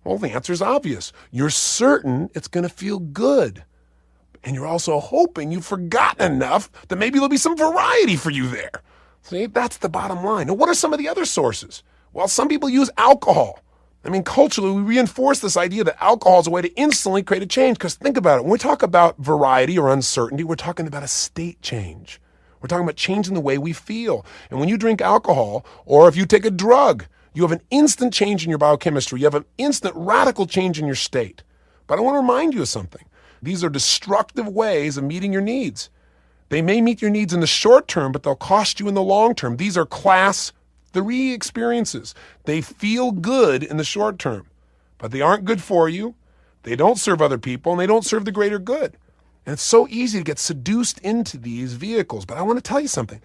Speaker 1: Well, the answer is obvious. You're certain it's going to feel good. And you're also hoping you've forgotten enough that maybe there'll be some variety for you there. See, that's the bottom line. Now, what are some of the other sources? Well, some people use alcohol. I mean, culturally, we reinforce this idea that alcohol is a way to instantly create a change. Because think about it. When we talk about variety or uncertainty, we're talking about a state change. We're talking about changing the way we feel. And when you drink alcohol, or if you take a drug, you have an instant change in your biochemistry. You have an instant radical change in your state. But I want to remind you of something. These are destructive ways of meeting your needs. They may meet your needs in the short term, but they'll cost you in the long term. These are class 3 experiences. They feel good in the short term, but they aren't good for you. They don't serve other people, and they don't serve the greater good. And it's so easy to get seduced into these vehicles. But I want to tell you something.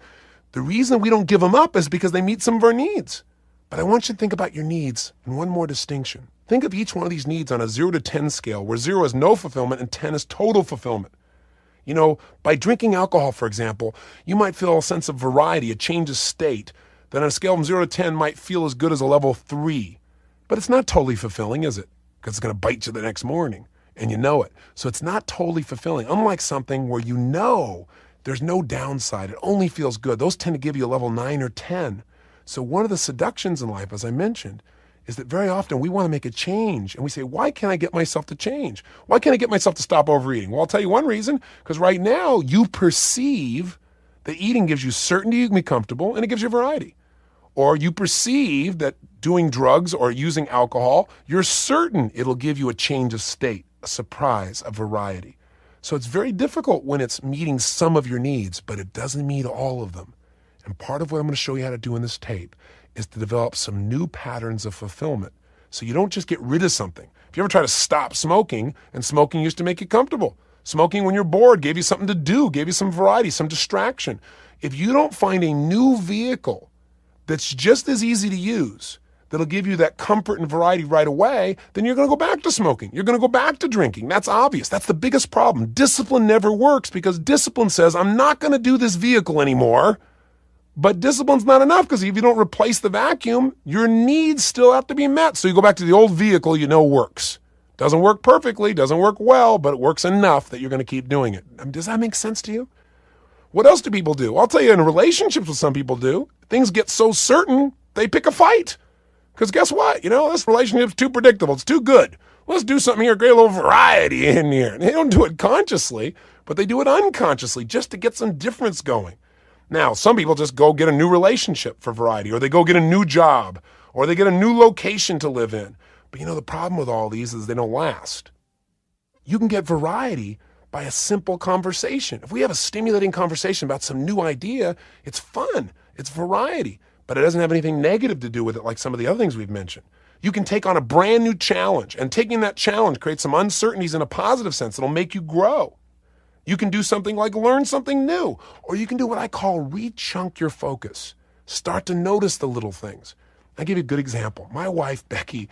Speaker 1: The reason we don't give them up is because they meet some of our needs. But I want you to think about your needs in one more distinction. Think of each one of these needs on a 0 to 10 scale, where 0 is no fulfillment and 10 is total fulfillment. By drinking alcohol, for example, you might feel a sense of variety, a change of state, that on a scale from 0 to 10 might feel as good as a level 3. But it's not totally fulfilling, is it? Because it's going to bite you the next morning. And you know it. So it's not totally fulfilling. Unlike something where there's no downside. It only feels good. Those tend to give you a level 9 or 10. So one of the seductions in life, as I mentioned, is that very often we want to make a change. And we say, why can't I get myself to change? Why can't I get myself to stop overeating? Well, I'll tell you one reason. Because right now you perceive that eating gives you certainty, you can be comfortable, and it gives you variety. Or you perceive that doing drugs or using alcohol, you're certain it'll give you a change of state, a surprise, a variety. So it's very difficult when it's meeting some of your needs, but it doesn't meet all of them. And part of what I'm going to show you how to do in this tape is to develop some new patterns of fulfillment. So you don't just get rid of something. If you ever try to stop smoking, and smoking used to make you comfortable. Smoking when you're bored gave you something to do, gave you some variety, some distraction. If you don't find a new vehicle that's just as easy to use, that'll give you that comfort and variety right away, then you're going to go back to smoking. You're going to go back to drinking. That's obvious. That's the biggest problem. Discipline never works because discipline says, I'm not going to do this vehicle anymore. But discipline's not enough because if you don't replace the vacuum, your needs still have to be met. So you go back to the old vehicle you know works. Doesn't work perfectly, doesn't work well, but it works enough that you're going to keep doing it. Does that make sense to you? What else do people do? I'll tell you, in relationships, what some people do, things get so certain, they pick a fight. Because guess what? This relationship's too predictable. It's too good. Let's do something here, create a little variety in here. And they don't do it consciously, but they do it unconsciously just to get some difference going. Now, some people just go get a new relationship for variety, or they go get a new job, or they get a new location to live in. But the problem with all these is they don't last. You can get variety by a simple conversation. If we have a stimulating conversation about some new idea, it's fun. It's variety. But it doesn't have anything negative to do with it like some of the other things we've mentioned. You can take on a brand new challenge, and taking that challenge creates some uncertainties in a positive sense that'll make you grow. You can do something like learn something new, or you can do what I call re-chunk your focus. Start to notice the little things. I'll give you a good example. My wife, Becky,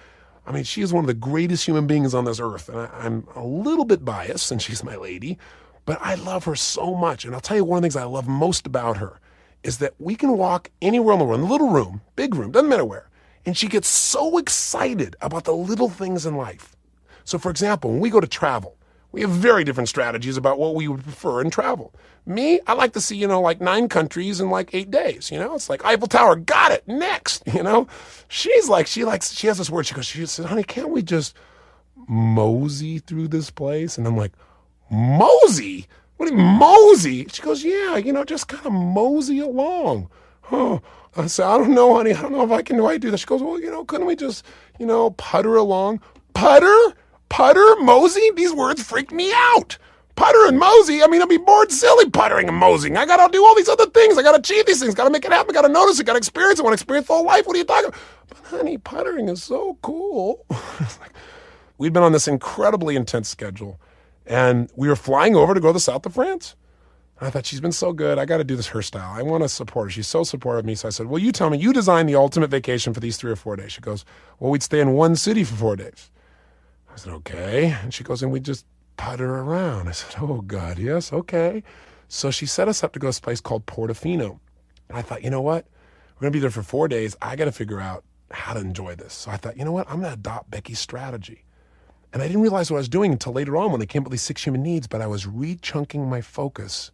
Speaker 1: she is one of the greatest human beings on this earth, and I'm a little bit biased since she's my lady, but I love her so much. And I'll tell you one of the things I love most about her is that we can walk anywhere in the room, little room, big room, doesn't matter where, and she gets so excited about the little things in life. So, for example, when we go to travel, we have very different strategies about what we would prefer in travel. Me, I like to see, 9 countries in 8 days. It's like Eiffel Tower, got it, next, She's like, she has this word, she says, honey, can't we just mosey through this place? And I'm like, mosey? What do you mean, mosey? She goes, yeah, just kind of mosey along. Oh, I said, I don't know, honey. I don't know if I can do that. She goes, well, couldn't we just, putter along? Putter, mosey? These words freak me out. Putter and mosey? I'd be bored silly puttering and moseying. I got to do all these other things. I got to achieve these things. Got to make it happen. Got to notice it. Got to experience it. I want to experience the whole life. What are you talking about? But honey, puttering is so cool. We'd been on this incredibly intense schedule, and we were flying over to go to the south of France. I thought, she's been so good. I got to do this her style. I want to support her. She's so supportive of me. So I said, well, you tell me, you design the ultimate vacation for these 3 or 4 days. She goes, well, we'd stay in one city for 4 days. I said, okay. And she goes, and we just putter around. I said, oh, God, yes, okay. So she set us up to go to this place called Portofino. And I thought, you know what? We're going to be there for 4 days. I got to figure out how to enjoy this. So I thought, you know what? I'm going to adopt Becky's strategy. And I didn't realize what I was doing until later on when they came up with these 6 human needs, but I was re-chunking my focus.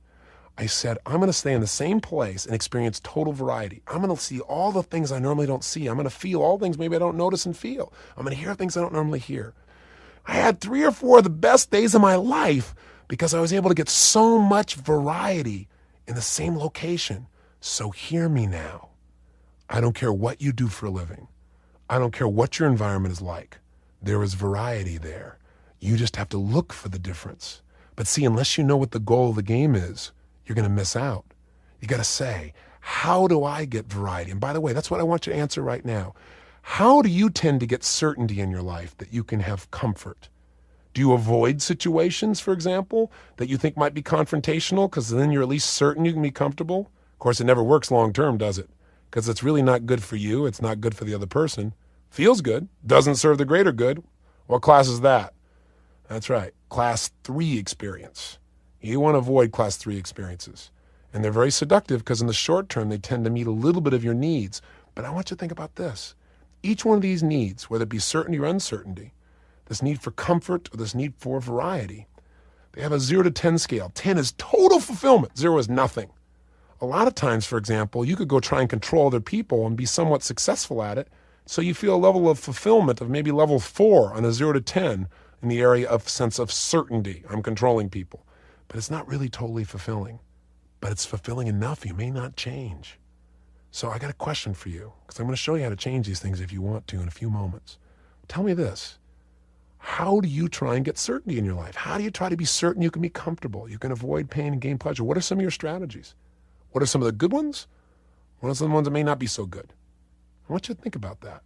Speaker 1: I said, I'm going to stay in the same place and experience total variety. I'm going to see all the things I normally don't see. I'm going to feel all things maybe I don't notice and feel. I'm going to hear things I don't normally hear. I had 3 or 4 of the best days of my life because I was able to get so much variety in the same location. So hear me now. I don't care what you do for a living. I don't care what your environment is like. There is variety there. You just have to look for the difference. But see, unless you know what the goal of the game is, you're going to miss out. You got to say, how do I get variety? And by the way, that's what I want you to answer right now. How do you tend to get certainty in your life that you can have comfort? Do you avoid situations, for example, that you think might be confrontational because then you're at least certain you can be comfortable? Of course, it never works long term, does it? Because it's really not good for you. It's not good for the other person. Feels good. Doesn't serve the greater good. What class is that? That's right. Class 3 experience. You want to avoid class 3 experiences. And they're very seductive because in the short term, they tend to meet a little bit of your needs. But I want you to think about this. Each one of these needs, whether it be certainty or uncertainty, this need for comfort or this need for variety, they have a 0 to 10 scale. 10 is total fulfillment. 0 is nothing. A lot of times, for example, you could go try and control other people and be somewhat successful at it. So you feel a level of fulfillment of maybe level 4 on a 0 to 10 in the area of sense of certainty. I'm controlling people. But it's not really totally fulfilling. But it's fulfilling enough you may not change. So I got a question for you, because I'm going to show you how to change these things if you want to in a few moments. Tell me this. How do you try and get certainty in your life? How do you try to be certain you can be comfortable? You can avoid pain and gain pleasure. What are some of your strategies? What are some of the good ones? What are some of the ones that may not be so good? I want you to think about that.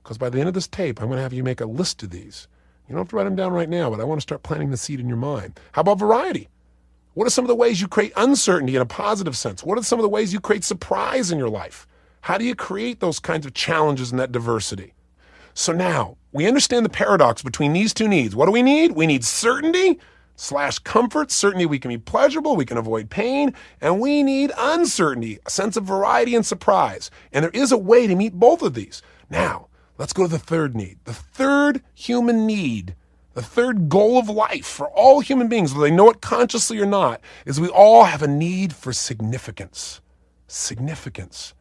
Speaker 1: Because by the end of this tape, I'm going to have you make a list of these. You don't have to write them down right now, but I want to start planting the seed in your mind. How about variety? What are some of the ways you create uncertainty in a positive sense? What are some of the ways you create surprise in your life? How do you create those kinds of challenges and that diversity? So now we understand the paradox between these two needs. What do we need? We need certainty / comfort. Certainty we can be pleasurable, we can avoid pain, and we need uncertainty, a sense of variety and surprise. And there is a way to meet both of these. Now, let's go to the third need. The third human need, the third goal of life for all human beings, whether they know it consciously or not, is we all have a need for significance. Significance.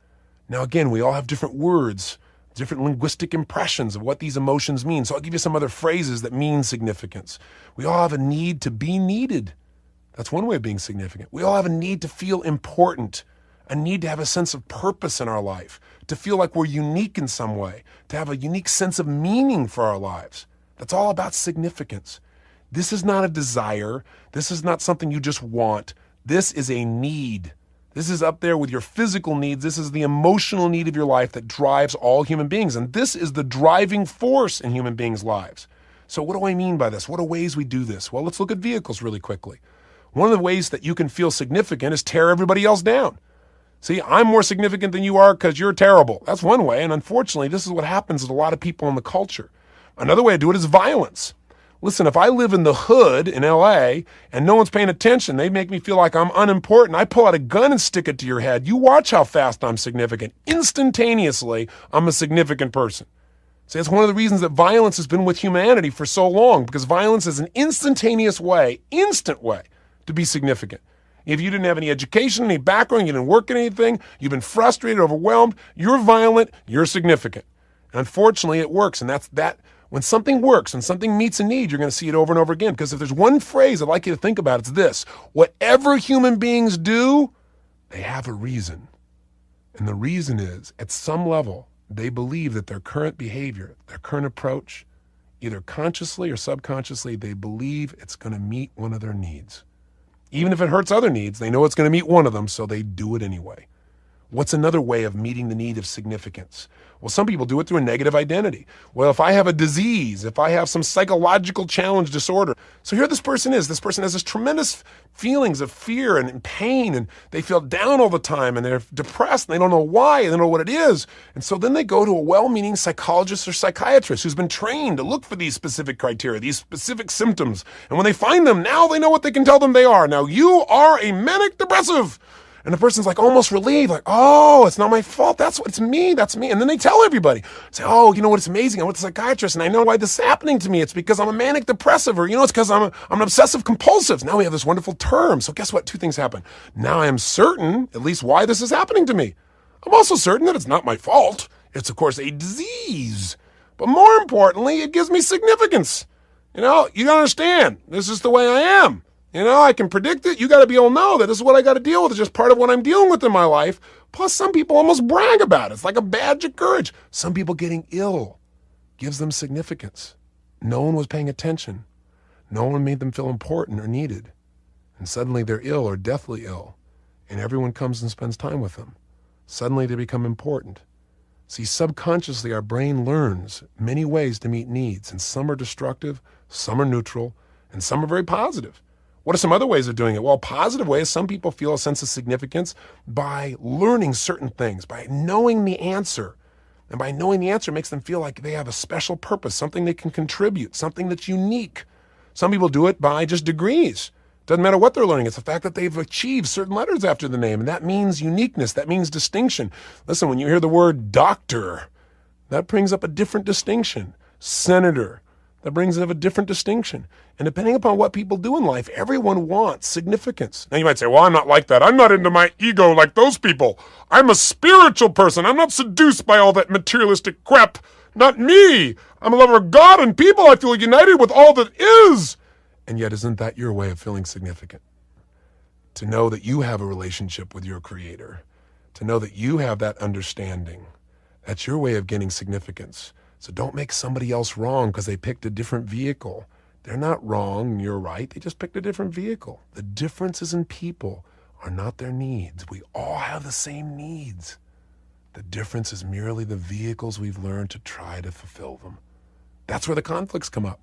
Speaker 1: Now again, we all have different words, different linguistic impressions of what these emotions mean. So I'll give you some other phrases that mean significance. We all have a need to be needed. That's one way of being significant. We all have a need to feel important, a need to have a sense of purpose in our life, to feel like we're unique in some way, to have a unique sense of meaning for our lives. That's all about significance. This is not a desire. This is not something you just want. This is a need. This is up there with your physical needs. This is the emotional need of your life that drives all human beings. And this is the driving force in human beings' lives. So what do I mean by this? What are ways we do this? Well, let's look at vehicles really quickly. One of the ways that you can feel significant is tear everybody else down. See, I'm more significant than you are because you're terrible. That's one way. And unfortunately, this is what happens with a lot of people in the culture. Another way to do it is violence. Listen, if I live in the hood in LA and no one's paying attention, they make me feel like I'm unimportant. I pull out a gun and stick it to your head. You watch how fast I'm significant. Instantaneously, I'm a significant person. See, that's one of the reasons that violence has been with humanity for so long, because violence is an instantaneous way, instant way to be significant. If you didn't have any education, any background, you didn't work at anything, you've been frustrated, overwhelmed, you're violent, you're significant. And unfortunately, it works, and that's that. When something works, when something meets a need, you're going to see it over and over again. Because if there's one phrase I'd like you to think about, it's this: whatever human beings do, they have a reason. And the reason is, at some level, they believe that their current behavior, their current approach, either consciously or subconsciously, they believe it's going to meet one of their needs. Even if it hurts other needs, they know it's going to meet one of them, so they do it anyway. What's another way of meeting the need of significance? Well, some people do it through a negative identity. Well, if I have a disease, if I have some psychological challenge disorder. So here this person is. This person has this tremendous feelings of fear and pain, and they feel down all the time, and they're depressed, and they don't know why, and they don't know what it is. And so then they go to a well-meaning psychologist or psychiatrist who's been trained to look for these specific criteria, these specific symptoms. And when they find them, now they know what they can tell them they are. Now, you are a manic depressive. And the person's like almost relieved, like, oh, it's not my fault. It's me. And then they tell everybody, say, oh, you know what? It's amazing. I went to a psychiatrist and I know why this is happening to me. It's because I'm a manic depressive, or, it's because I'm an obsessive compulsive. Now we have this wonderful term. So guess what? Two things happen. Now I am certain, at least, why this is happening to me. I'm also certain that it's not my fault. It's, of course, a disease. But more importantly, it gives me significance. You don't understand. This is the way I am. I can predict it. You got to be able to know that this is what I got to deal with. It's just part of what I'm dealing with in my life. Plus, some people almost brag about it. It's like a badge of courage. Some people getting ill gives them significance. No one was paying attention. No one made them feel important or needed. And suddenly they're ill or deathly ill. And everyone comes and spends time with them. Suddenly they become important. See, subconsciously our brain learns many ways to meet needs. And some are destructive, some are neutral, and some are very positive. What are some other ways of doing it? Well, positive ways, some people feel a sense of significance by learning certain things, by knowing the answer. And by knowing the answer makes them feel like they have a special purpose, something they can contribute, something that's unique. Some people do it by just degrees. Doesn't matter what they're learning. It's the fact that they've achieved certain letters after the name, and that means uniqueness. That means distinction. Listen, when you hear the word doctor, that brings up a different distinction. Senator, that brings up a different distinction. And depending upon what people do in life, everyone wants significance. Now you might say, well, I'm not like that. I'm not into my ego like those people. I'm a spiritual person. I'm not seduced by all that materialistic crap. Not me. I'm a lover of God and people. I feel united with all that is. And yet, isn't that your way of feeling significant? To know that you have a relationship with your Creator. To know that you have that understanding. That's your way of gaining significance. So don't make somebody else wrong because they picked a different vehicle. They're not wrong and you're right. They just picked a different vehicle. The differences in people are not their needs. We all have the same needs. The difference is merely the vehicles we've learned to try to fulfill them. That's where the conflicts come up.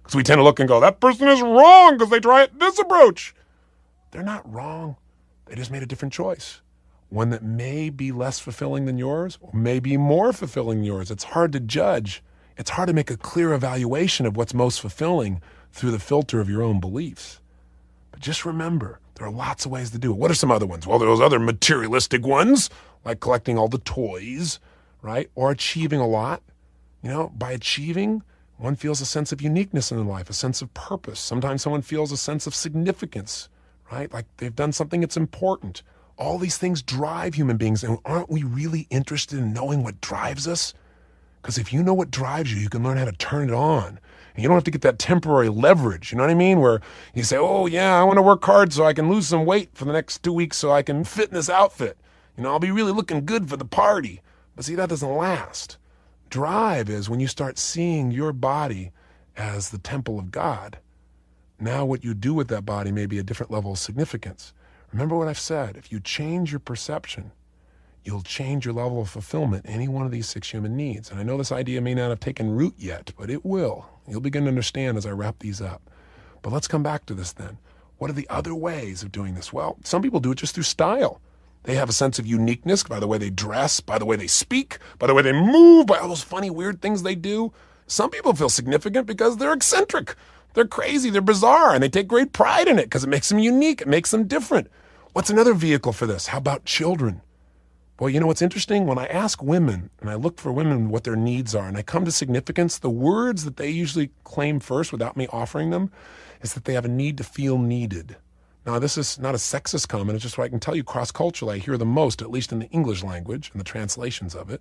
Speaker 1: Because we tend to look and go, that person is wrong because they try this approach. They're not wrong. They just made a different choice. one that may be less fulfilling than yours, or may be more fulfilling than yours. It's hard to judge. It's hard to make a clear evaluation of what's most fulfilling through the filter of your own beliefs. But just remember, there are lots of ways to do it. What are some other ones? Well, there's other materialistic ones, like collecting all the toys, right? Or achieving a lot. By achieving, one feels a sense of uniqueness in their life, a sense of purpose. Sometimes someone feels a sense of significance, right? Like they've done something that's important. All these things drive human beings, and aren't we really interested in knowing what drives us? Because if you know what drives you, you can learn how to turn it on. And you don't have to get that temporary leverage, you know what I mean? Where you say, oh yeah, I want to work hard so I can lose some weight for the next 2 weeks so I can fit in this outfit. I'll be really looking good for the party. But see, that doesn't last. Drive is when you start seeing your body as the temple of God. Now what you do with that body may be a different level of significance. Remember what I've said. If you change your perception, you'll change your level of fulfillment in any one of these 6 human needs. And I know this idea may not have taken root yet, but it will. You'll begin to understand as I wrap these up. But let's come back to this then. What are the other ways of doing this? Well, some people do it just through style. They have a sense of uniqueness by the way they dress, by the way they speak, by the way they move, by all those funny, weird things they do. Some people feel significant because they're eccentric. They're crazy, they're bizarre, and they take great pride in it because it makes them unique, it makes them different. What's another vehicle for this? How about children? Well, what's interesting? When I ask women, and I look for women what their needs are, and I come to significance, the words that they usually claim first without me offering them is that they have a need to feel needed. Now, this is not a sexist comment. It's just what I can tell you cross-culturally. I hear the most, at least in the English language and the translations of it.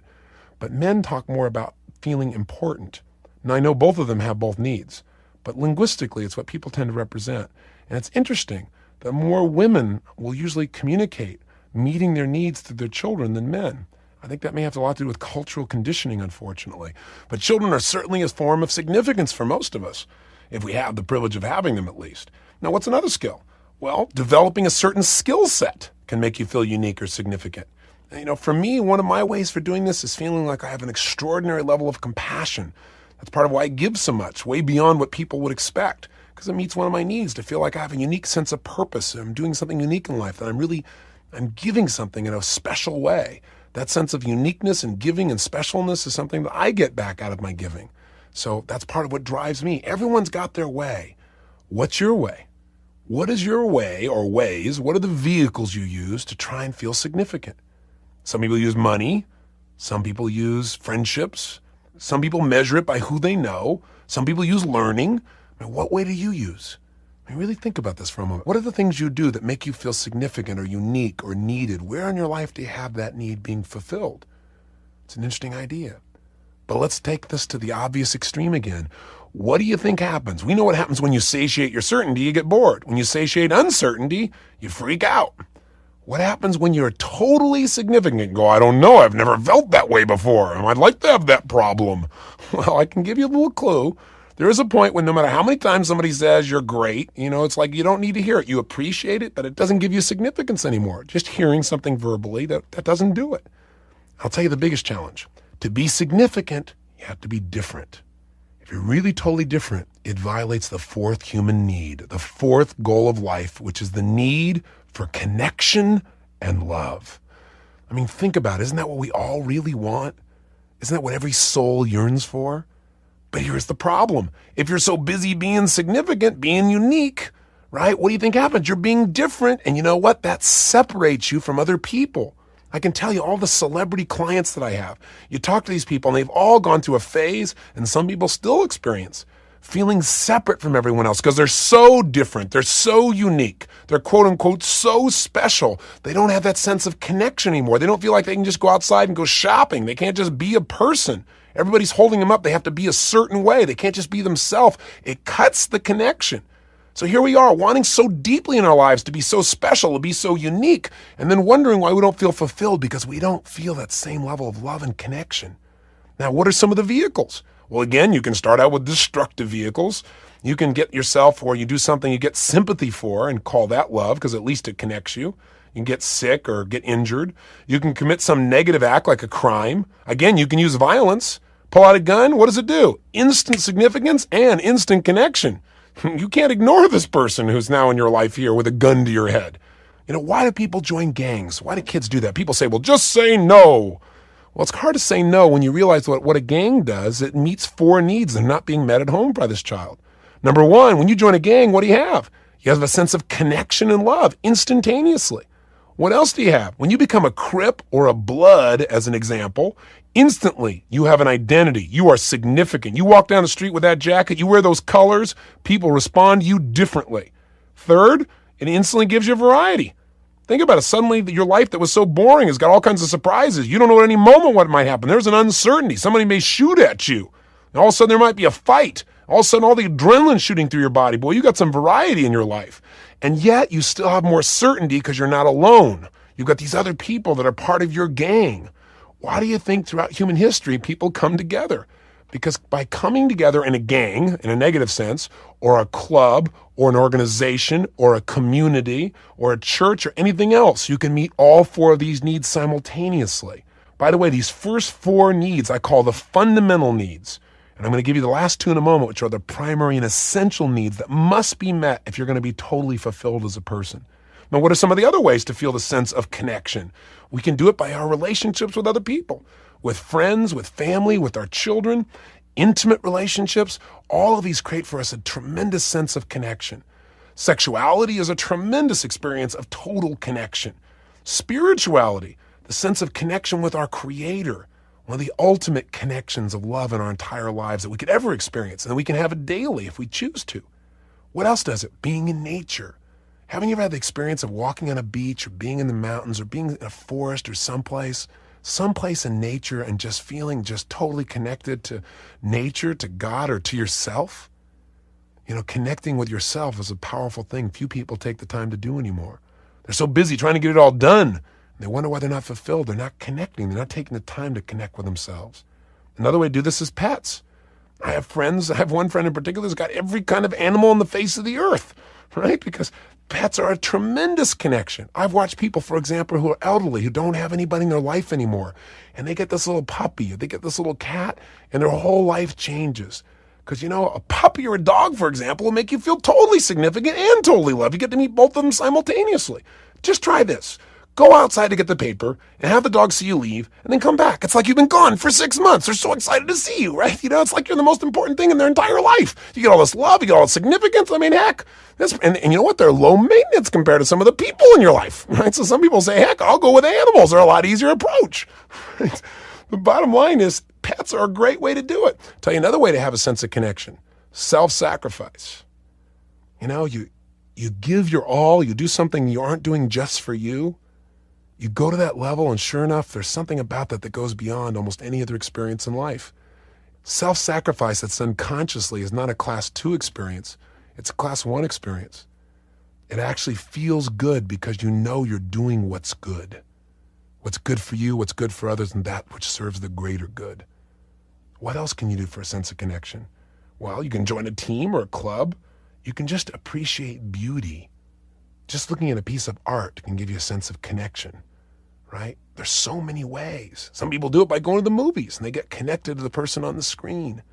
Speaker 1: But men talk more about feeling important. Now, I know both of them have both needs, but linguistically, it's what people tend to represent. And it's interesting that more women will usually communicate meeting their needs through their children than men. I think that may have a lot to do with cultural conditioning, unfortunately. But children are certainly a form of significance for most of us, if we have the privilege of having them at least. Now, what's another skill? Well, developing a certain skill set can make you feel unique or significant. And, for me, one of my ways for doing this is feeling like I have an extraordinary level of compassion. That's part of why I give so much, way beyond what people would expect, because it meets one of my needs to feel like I have a unique sense of purpose. I'm doing something unique in life, that I'm giving something in a special way. That sense of uniqueness and giving and specialness is something that I get back out of my giving. So that's part of what drives me. Everyone's got their way. What's your way? What is your way or ways? What are the vehicles you use to try and feel significant? Some people use money. Some people use friendships. Some people measure it by who they know. Some people use learning. What way do you use? Really think about this for a moment. What are the things you do that make you feel significant or unique or needed? Where in your life do you have that need being fulfilled? It's an interesting idea. But let's take this to the obvious extreme again. What do you think happens? We know what happens when you satiate your certainty, you get bored. When you satiate uncertainty, you freak out. What happens when you're totally significant and go, I don't know, I've never felt that way before, and I'd like to have that problem? Well, I can give you a little clue. There is a point when no matter how many times somebody says you're great, it's like you don't need to hear it. You appreciate it, but it doesn't give you significance anymore. Just hearing something verbally, that doesn't do it. I'll tell you the biggest challenge. To be significant, you have to be different. If you're really totally different, it violates the 4th human need, the 4th goal of life, which is the need for connection and love. Think about it. Isn't that what we all really want? Isn't that what every soul yearns for? But here's the problem. If you're so busy being significant, being unique, right? What do you think happens? You're being different. And you know what? That separates you from other people. I can tell you all the celebrity clients that I have. You talk to these people and they've all gone through a phase, and some people still experience feeling separate from everyone else because they're so different. They're so unique. They're quote unquote so special. They don't have that sense of connection anymore. They don't feel like they can just go outside and go shopping. They can't just be a person. Everybody's holding them up. They have to be a certain way. They can't just be themselves. It cuts the connection. So here we are, wanting so deeply in our lives to be so special, to be so unique, and then wondering why we don't feel fulfilled because we don't feel that same level of love and connection. Now, what are some of the vehicles? Well, again, you can start out with destructive vehicles. You can get yourself, or you do something you get sympathy for and call that love because at least it connects you. You can get sick or get injured. You can commit some negative act like a crime. Again, you can use violence. Pull out a gun. What does it do? Instant significance and instant connection. You can't ignore this person who's now in your life here with a gun to your head. Why do people join gangs? Why do kids do that? People say, well, just say no. Well, it's hard to say no when you realize what a gang does. It meets 4 needs that are not being met at home by this child. Number 1, when you join a gang, what do you have? You have a sense of connection and love instantaneously. What else do you have? When you become a Crip or a Blood, as an example, instantly you have an identity. You are significant. You walk down the street with that jacket, you wear those colors, people respond to you differently. Third, it instantly gives you variety. Think about it. Suddenly, your life that was so boring has got all kinds of surprises. You don't know at any moment what might happen. There's an uncertainty. Somebody may shoot at you. And all of a sudden, there might be a fight. All of a sudden, all the adrenaline shooting through your body. Boy, you got some variety in your life. And yet, you still have more certainty because you're not alone. You've got these other people that are part of your gang. Why do you think throughout human history people come together? Because by coming together in a gang, in a negative sense, or a club, or an organization, or a community, or a church, or anything else, you can meet all 4 of these needs simultaneously. By the way, these first 4 needs I call the fundamental needs. And I'm going to give you the last 2 in a moment, which are the primary and essential needs that must be met if you're going to be totally fulfilled as a person. Now, what are some of the other ways to feel the sense of connection? We can do it by our relationships with other people, with friends, with family, with our children, intimate relationships. All of these create for us a tremendous sense of connection. Sexuality is a tremendous experience of total connection. Spirituality, the sense of connection with our Creator, one of the ultimate connections of love in our entire lives that we could ever experience, and we can have it daily if we choose to. What else does it? Being in nature. Haven't you ever had the experience of walking on a beach or being in the mountains or being in a forest or someplace in nature and just feeling just totally connected to nature, to God, or to yourself? Connecting with yourself is a powerful thing few people take the time to do anymore. They're so busy trying to get it all done. They wonder why they're not fulfilled. They're not connecting. They're not taking the time to connect with themselves. Another way to do this is pets. I have friends. I have one friend in particular who's got every kind of animal on the face of the earth, right? Because pets are a tremendous connection. I've watched people, for example, who are elderly, who don't have anybody in their life anymore, and they get this little puppy, or they get this little cat, and their whole life changes. Because, a puppy or a dog, for example, will make you feel totally significant and totally loved. You get to meet both of them simultaneously. Just try this. Go outside to get the paper and have the dog see you leave and then come back. It's like you've been gone for 6 months. They're so excited to see you, right? It's like you're the most important thing in their entire life. You get all this love, you get all this significance. I mean, heck. And you know what? They're low maintenance compared to some of the people in your life, right? So some people say, heck, I'll go with animals. They're a lot easier approach. Right? The bottom line is pets are a great way to do it. I'll tell you another way to have a sense of connection. Self-sacrifice. You give your all. You do something you aren't doing just for you. You go to that level, and sure enough, there's something about that goes beyond almost any other experience in life. Self-sacrifice that's done consciously is not a class 2 experience. It's a class 1 experience. It actually feels good because you know you're doing what's good. What's good for you, what's good for others, and that which serves the greater good. What else can you do for a sense of connection? Well, you can join a team or a club. You can just appreciate beauty. Just looking at a piece of art can give you a sense of connection, right? There's so many ways. Some people do it by going to the movies and they get connected to the person on the screen.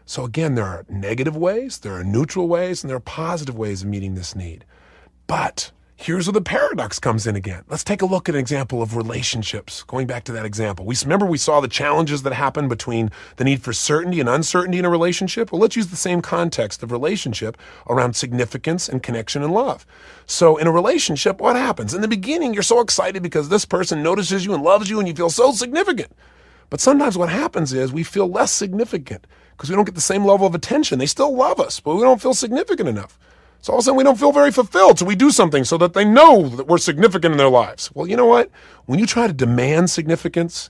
Speaker 1: So again, there are negative ways, there are neutral ways, and there are positive ways of meeting this need. But here's where the paradox comes in again. Let's take a look at an example of relationships. Going back to that example. Remember we saw the challenges that happen between the need for certainty and uncertainty in a relationship? Well, let's use the same context of relationship around significance and connection and love. So in a relationship, what happens? In the beginning, you're so excited because this person notices you and loves you and you feel so significant. But sometimes what happens is we feel less significant because we don't get the same level of attention. They still love us, but we don't feel significant enough. So all of a sudden we don't feel very fulfilled, so we do something so that they know that we're significant in their lives. Well, you know what? When you try to demand significance,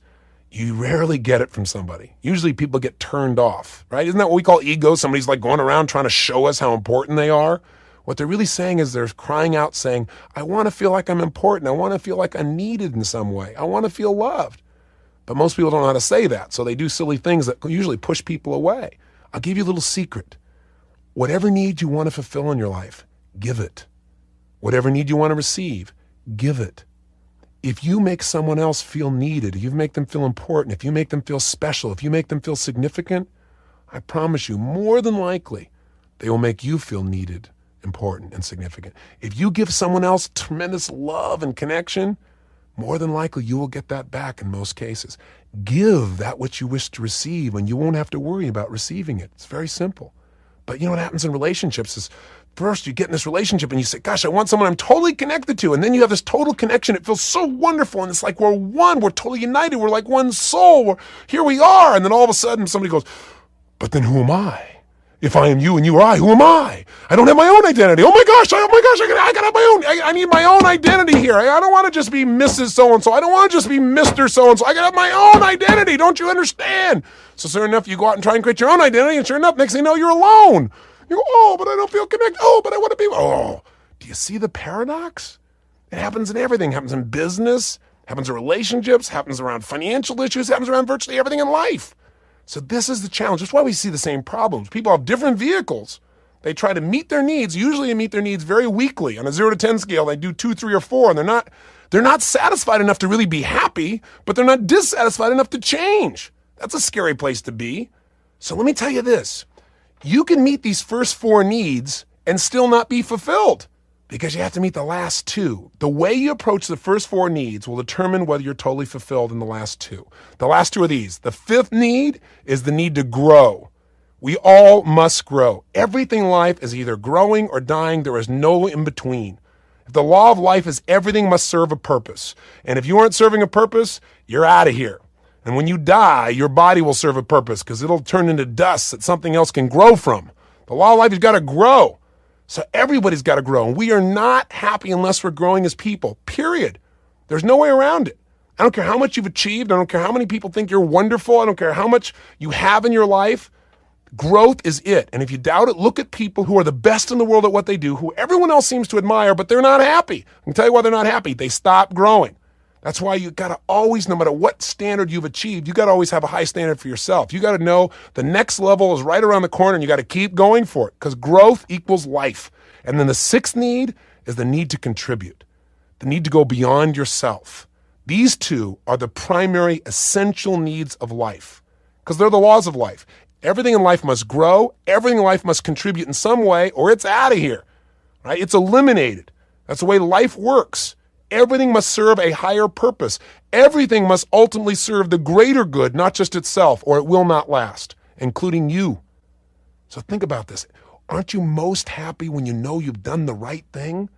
Speaker 1: you rarely get it from somebody. Usually people get turned off, right? Isn't that what we call ego? Somebody's like going around trying to show us how important they are. What they're really saying is they're crying out saying, I want to feel like I'm important. I want to feel like I'm needed in some way. I want to feel loved. But most people don't know how to say that, so they do silly things that usually push people away. I'll give you a little secret. Whatever need you want to fulfill in your life, give it. Whatever need you want to receive, give it. If you make someone else feel needed, if you make them feel important, if you make them feel special, if you make them feel significant, I promise you, more than likely, they will make you feel needed important and significant. If you give someone else tremendous love and connection, more than likely you will get that back in most cases. Give that which you wish to receive, and you won't have to worry about receiving it. It's very simple. But you know what happens in relationships is, first you get in this relationship and you say, gosh, I want someone I'm totally connected to. And then you have this total connection. It feels so wonderful. And it's like we're one. We're totally united. We're like one soul. Here we are. And then all of a sudden somebody goes, but then who am I? If I am you and you are I, who am I? I don't have my own identity. Oh my gosh, I gotta have my own. I need my own identity here. I don't want to just be Mrs. So-and-so. I don't want to just be Mr. So-and-so. I gotta have my own identity. Don't you understand? So sure enough, you go out and try and create your own identity, and sure enough, next thing you know, you're alone. You go, oh, but I don't feel connected. Oh, but I want to be. Oh, do you see the paradox? It happens in everything. It happens in business, happens in relationships, happens around financial issues, happens around virtually everything in life. So this is the challenge. That's why we see the same problems. People have different vehicles. They try to meet their needs. Usually they meet their needs very weakly. On a 0 to 10 scale, they do 2, 3, or 4, and they're not satisfied enough to really be happy, but they're not dissatisfied enough to change. That's a scary place to be. So let me tell you this. You can meet these first 4 needs and still not be fulfilled because you have to meet the last 2. The way you approach the first 4 needs will determine whether you're totally fulfilled in the last 2. The last 2 are these. The 5th need is the need to grow. We all must grow. Everything in life is either growing or dying. There is no in between. The law of life is everything must serve a purpose. And if you aren't serving a purpose, you're out of here. And when you die, your body will serve a purpose because it'll turn into dust that something else can grow from. The law of life has got to grow. So everybody's got to grow. And we are not happy unless we're growing as people, period. There's no way around it. I don't care how much you've achieved. I don't care how many people think you're wonderful. I don't care how much you have in your life. Growth is it. And if you doubt it, look at people who are the best in the world at what they do, who everyone else seems to admire, but they're not happy. I can tell you why they're not happy. They stop growing. That's why you got to always, no matter what standard you've achieved, you got to always have a high standard for yourself. You got to know the next level is right around the corner and you got to keep going for it because growth equals life. And then the 6th need is the need to contribute, the need to go beyond yourself. These 2 are the primary essential needs of life because they're the laws of life. Everything in life must grow. Everything in life must contribute in some way or it's out of here, right? It's eliminated. That's the way life works. Everything must serve a higher purpose. Everything must ultimately serve the greater good, not just itself, or it will not last, including you. So think about this. Aren't you most happy when you know you've done the right thing?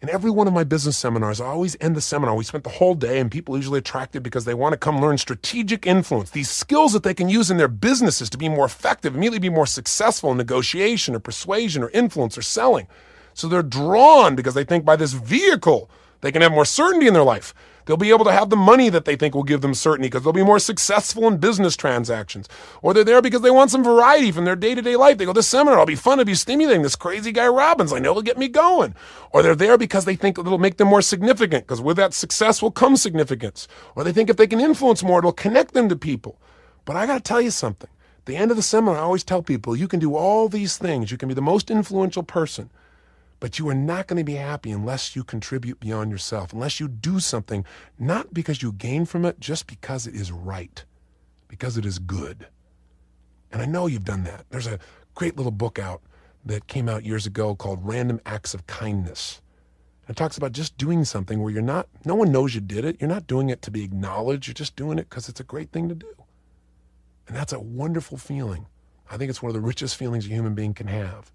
Speaker 1: In every one of my business seminars, I always end the seminar. We spent the whole day, and people are usually attracted because they want to come learn strategic influence, these skills that they can use in their businesses to be more effective, immediately be more successful in negotiation or persuasion or influence or selling. So they're drawn because they think by this vehicle, they can have more certainty in their life. They'll be able to have the money that they think will give them certainty because they'll be more successful in business transactions. Or they're there because they want some variety from their day-to-day life. They go, this seminar will be fun, it'll be stimulating. This crazy guy Robbins, I know it'll get me going. Or they're there because they think it'll make them more significant because with that success will come significance. Or they think if they can influence more, it'll connect them to people. But I got to tell you something. At the end of the seminar, I always tell people, you can do all these things. You can be the most influential person. But you are not going to be happy unless you contribute beyond yourself, unless you do something, not because you gain from it, just because it is right, because it is good. And I know you've done that. There's a great little book out that came out years ago called Random Acts of Kindness. It talks about just doing something where no one knows you did it. You're not doing it to be acknowledged. You're just doing it because it's a great thing to do. And that's a wonderful feeling. I think it's one of the richest feelings a human being can have.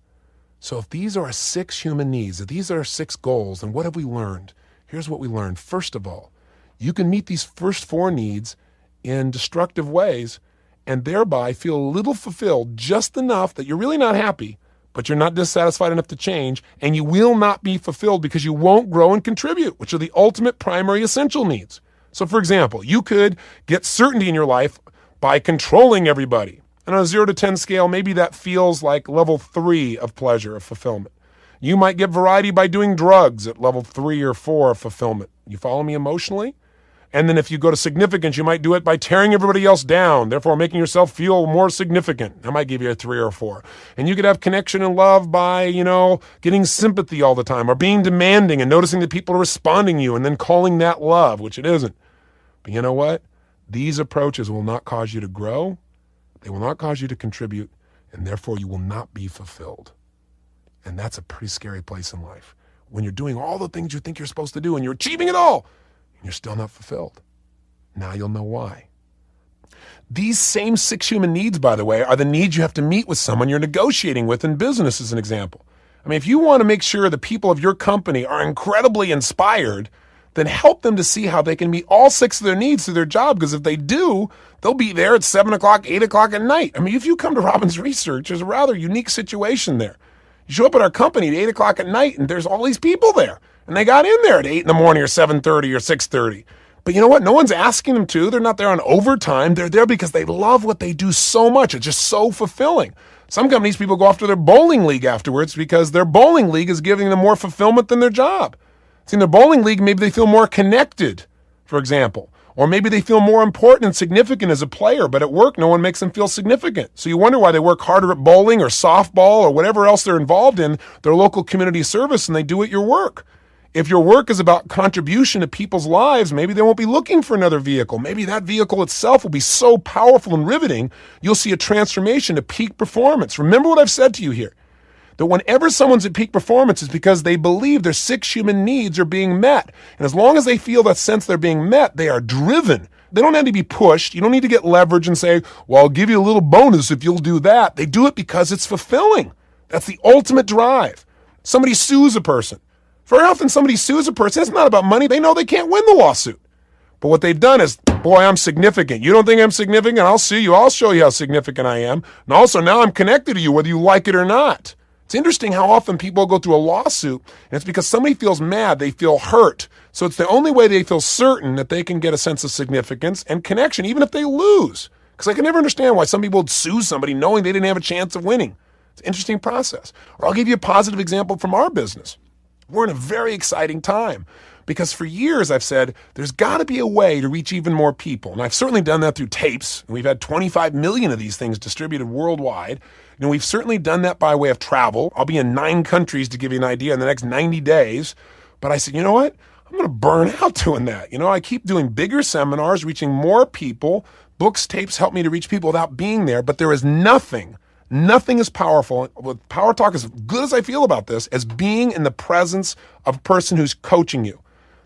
Speaker 1: So if these are our 6 human needs, if these are our 6 goals, then what have we learned? Here's what we learned. First of all, you can meet these first 4 needs in destructive ways and thereby feel a little fulfilled, just enough that you're really not happy, but you're not dissatisfied enough to change, and you will not be fulfilled because you won't grow and contribute, which are the ultimate primary essential needs. So for example, you could get certainty in your life by controlling everybody. And on a 0 to 10 scale, maybe that feels like level 3 of pleasure, of fulfillment. You might get variety by doing drugs at level 3 or 4 of fulfillment. You follow me emotionally? And then if you go to significance, you might do it by tearing everybody else down, therefore making yourself feel more significant. That might give you a 3 or 4. And you could have connection and love by, getting sympathy all the time or being demanding and noticing that people are responding to you and then calling that love, which it isn't. But you know what? These approaches will not cause you to grow. They will not cause you to contribute, and therefore you will not be fulfilled. And that's a pretty scary place in life. When you're doing all the things you think you're supposed to do and you're achieving it all, and you're still not fulfilled. Now you'll know why. These same 6 human needs, by the way, are the needs you have to meet with someone you're negotiating with in business, as an example. I mean, if you want to make sure the people of your company are incredibly inspired, then help them to see how they can meet all 6 of their needs through their job, because if they do, they'll be there at 7 o'clock, 8 o'clock at night. I mean, if you come to Robbins Research, there's a rather unique situation there. You show up at our company at 8 o'clock at night, and there's all these people there. And they got in there at 8 in the morning or 7:30 or 6:30. But you know what? No one's asking them to. They're not there on overtime. They're there because they love what they do so much. It's just so fulfilling. Some companies, people go off to their bowling league afterwards because their bowling league is giving them more fulfillment than their job. See, in their bowling league, maybe they feel more connected, for example. Or maybe they feel more important and significant as a player, but at work, no one makes them feel significant. So you wonder why they work harder at bowling or softball or whatever else they're involved in, their local community service, than they do at your work. If your work is about contribution to people's lives, maybe they won't be looking for another vehicle. Maybe that vehicle itself will be so powerful and riveting, you'll see a transformation to peak performance. Remember what I've said to you here, that whenever someone's at peak performance, it's because they believe their 6 human needs are being met. And as long as they feel that sense they're being met, they are driven. They don't have to be pushed. You don't need to get leverage and say, well, I'll give you a little bonus if you'll do that. They do it because it's fulfilling. That's the ultimate drive. Somebody sues a person. Very often somebody sues a person. It's not about money. They know they can't win the lawsuit. But what they've done is, boy, I'm significant. You don't think I'm significant? I'll sue you. I'll show you how significant I am. And also now I'm connected to you, whether you like it or not. It's interesting how often people go through a lawsuit, and it's because somebody feels mad, they feel hurt. So it's the only way they feel certain that they can get a sense of significance and connection, even if they lose. Because I can never understand why some people would sue somebody knowing they didn't have a chance of winning. It's an interesting process. Or I'll give you a positive example from our business. We're in a very exciting time because for years I've said there's got to be a way to reach even more people. And I've certainly done that through tapes. We've had 25 million of these things distributed worldwide. And we've certainly done that by way of travel. I'll be in 9 countries, to give you an idea, in the next 90 days. But I said, you know what? I'm going to burn out doing that. You know, I keep doing bigger seminars, reaching more people. Books, tapes help me to reach people without being there. But there is nothing as powerful, with Power Talk, as good as I feel about this, as being in the presence of a person who's coaching you.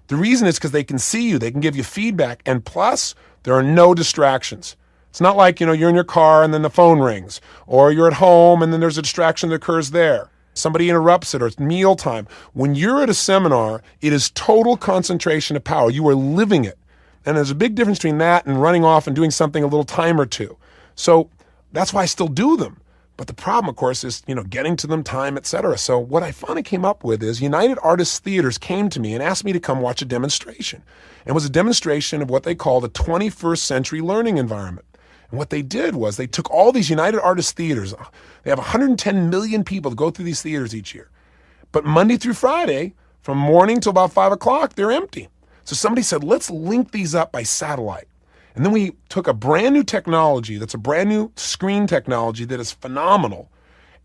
Speaker 1: The reason is because they can see you, they can give you feedback, and plus, there are no distractions. It's not like, you're in your car and then the phone rings, or you're at home and then there's a distraction that occurs there. Somebody interrupts it, or it's mealtime. When you're at a seminar, it is total concentration of power. You are living it. And there's a big difference between that and running off and doing something a little time or two. So that's why I still do them. But the problem, of course, is, getting to them, time, etc. So what I finally came up with is United Artists Theaters came to me and asked me to come watch a demonstration. It was a demonstration of what they call the 21st century learning environment. And what they did was they took all these United Artists Theaters. They have 110 million people that go through these theaters each year. But Monday through Friday, from morning till about 5 o'clock, they're empty. So somebody said, let's link these up by satellite. And then we took a brand new technology that's a brand new screen technology that is phenomenal.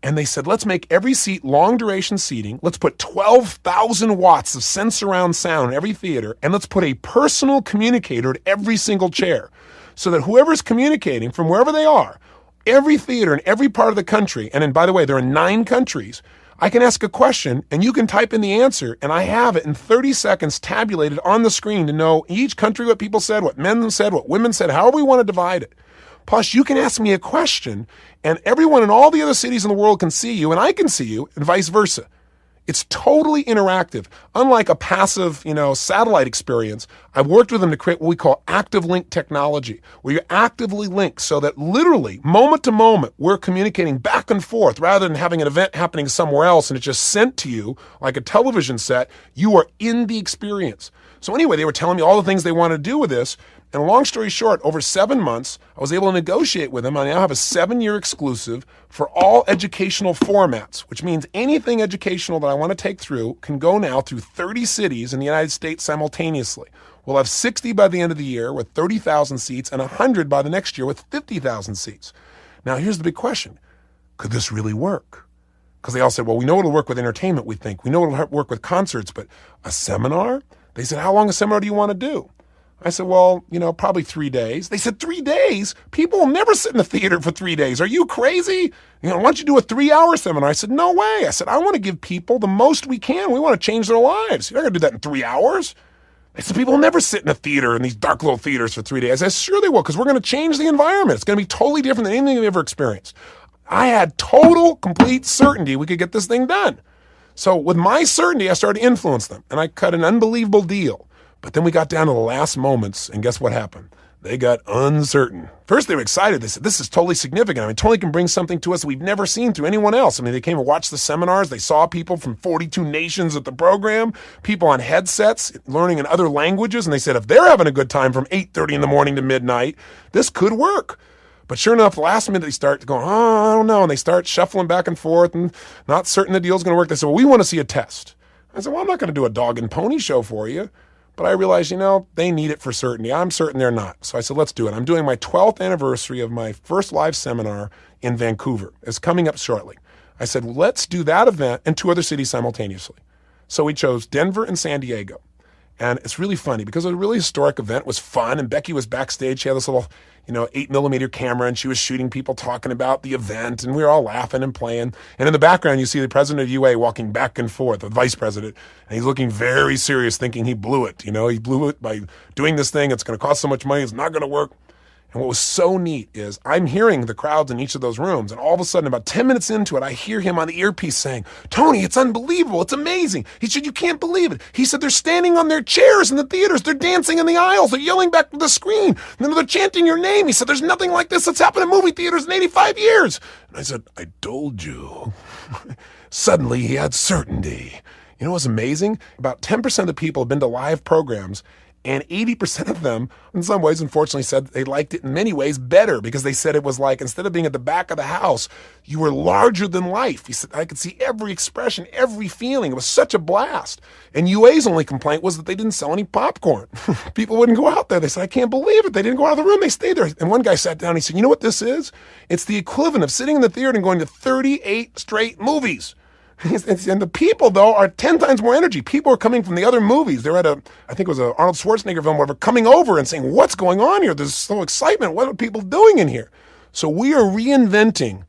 Speaker 1: And they said, let's make every seat long duration seating. Let's put 12,000 watts of sense surround sound in every theater. And let's put a personal communicator at every single chair so that whoever's communicating from wherever they are, every theater in every part of the country, and then, by the way, there are 9 countries, I can ask a question and you can type in the answer, and I have it in 30 seconds tabulated on the screen to know each country what people said, what men said, what women said, however we want to divide it. Plus, you can ask me a question and everyone in all the other cities in the world can see you and I can see you, and vice versa. It's totally interactive. Unlike a passive, satellite experience, I've worked with them to create what we call active link technology, where you're actively linked so that literally, moment to moment, we're communicating back and forth rather than having an event happening somewhere else and it's just sent to you like a television set. You are in the experience. So anyway, they were telling me all the things they wanted to do with this. And long story short, over 7 months, I was able to negotiate with them. I now have a 7-year exclusive for all educational formats, which means anything educational that I want to take through can go now through 30 cities in the United States simultaneously. We'll have 60 by the end of the year with 30,000 seats and 100 by the next year with 50,000 seats. Now, here's the big question. Could this really work? Because they all said, well, we know it'll work with entertainment, we think. We know it'll work with concerts, but a seminar? They said, how long a seminar do you want to do? I said, well, probably 3 days. They said, 3 days? People will never sit in the theater for 3 days. Are you crazy? Why don't you do a 3-hour seminar? I said, no way. I said, I want to give people the most we can. We want to change their lives. You're not going to do that in 3 hours. They said, people will never sit in a theater, in these dark little theaters for 3 days. I said, sure they will, because we're going to change the environment. It's going to be totally different than anything they've ever experienced. I had total, complete certainty we could get this thing done. So with my certainty, I started to influence them, and I cut an unbelievable deal. But then we got down to the last moments, and guess what happened? They got uncertain. First, they were excited. They said, this is totally significant. I mean, totally can bring something to us we've never seen through anyone else. I mean, they came and watched the seminars. They saw people from 42 nations at the program, people on headsets learning in other languages. And they said, if they're having a good time from 8:30 in the morning to midnight, this could work. But sure enough, the last minute they start going, I don't know. And they start shuffling back and forth and not certain the deal's going to work. They said, well, we want to see a test. I said, well, I'm not going to do a dog and pony show for you. But I realized, they need it for certainty. I'm certain they're not. So I said, let's do it. I'm doing my 12th anniversary of my first live seminar in Vancouver. It's coming up shortly. I said, let's do that event in 2 other cities simultaneously. So we chose Denver and San Diego. And it's really funny because it was a really historic event. It was fun. And Becky was backstage. She had this little, 8mm camera, and she was shooting people talking about the event. And we were all laughing and playing. And in the background, you see the president of UA walking back and forth, the vice president. And he's looking very serious, thinking he blew it. He blew it by doing this thing. It's going to cost so much money. It's not going to work. And what was so neat is I'm hearing the crowds in each of those rooms, and all of a sudden, about 10 minutes into it, I hear him on the earpiece saying, Tony, it's unbelievable. It's amazing. He said, you can't believe it. He said, they're standing on their chairs in the theaters. They're dancing in the aisles. They're yelling back to the screen. And then they're chanting your name. He said, there's nothing like this that's happened in movie theaters in 85 years. And I said, I told you. Suddenly, he had certainty. You know what's amazing? About 10% of the people have been to live programs, and 80% of them, in some ways, unfortunately, said they liked it in many ways better because they said it was like, instead of being at the back of the house, you were larger than life. He said, I could see every expression, every feeling. It was such a blast. And UA's only complaint was that they didn't sell any popcorn. People wouldn't go out there. They said, I can't believe it. They didn't go out of the room. They stayed there. And one guy sat down. He said, you know what this is? It's the equivalent of sitting in the theater and going to 38 straight movies. And the people, though, are 10 times more energy. People are coming from the other movies. They're at I think it was an Arnold Schwarzenegger film, whatever, coming over and saying, what's going on here? There's so excitement. What are people doing in here? So we are reinventing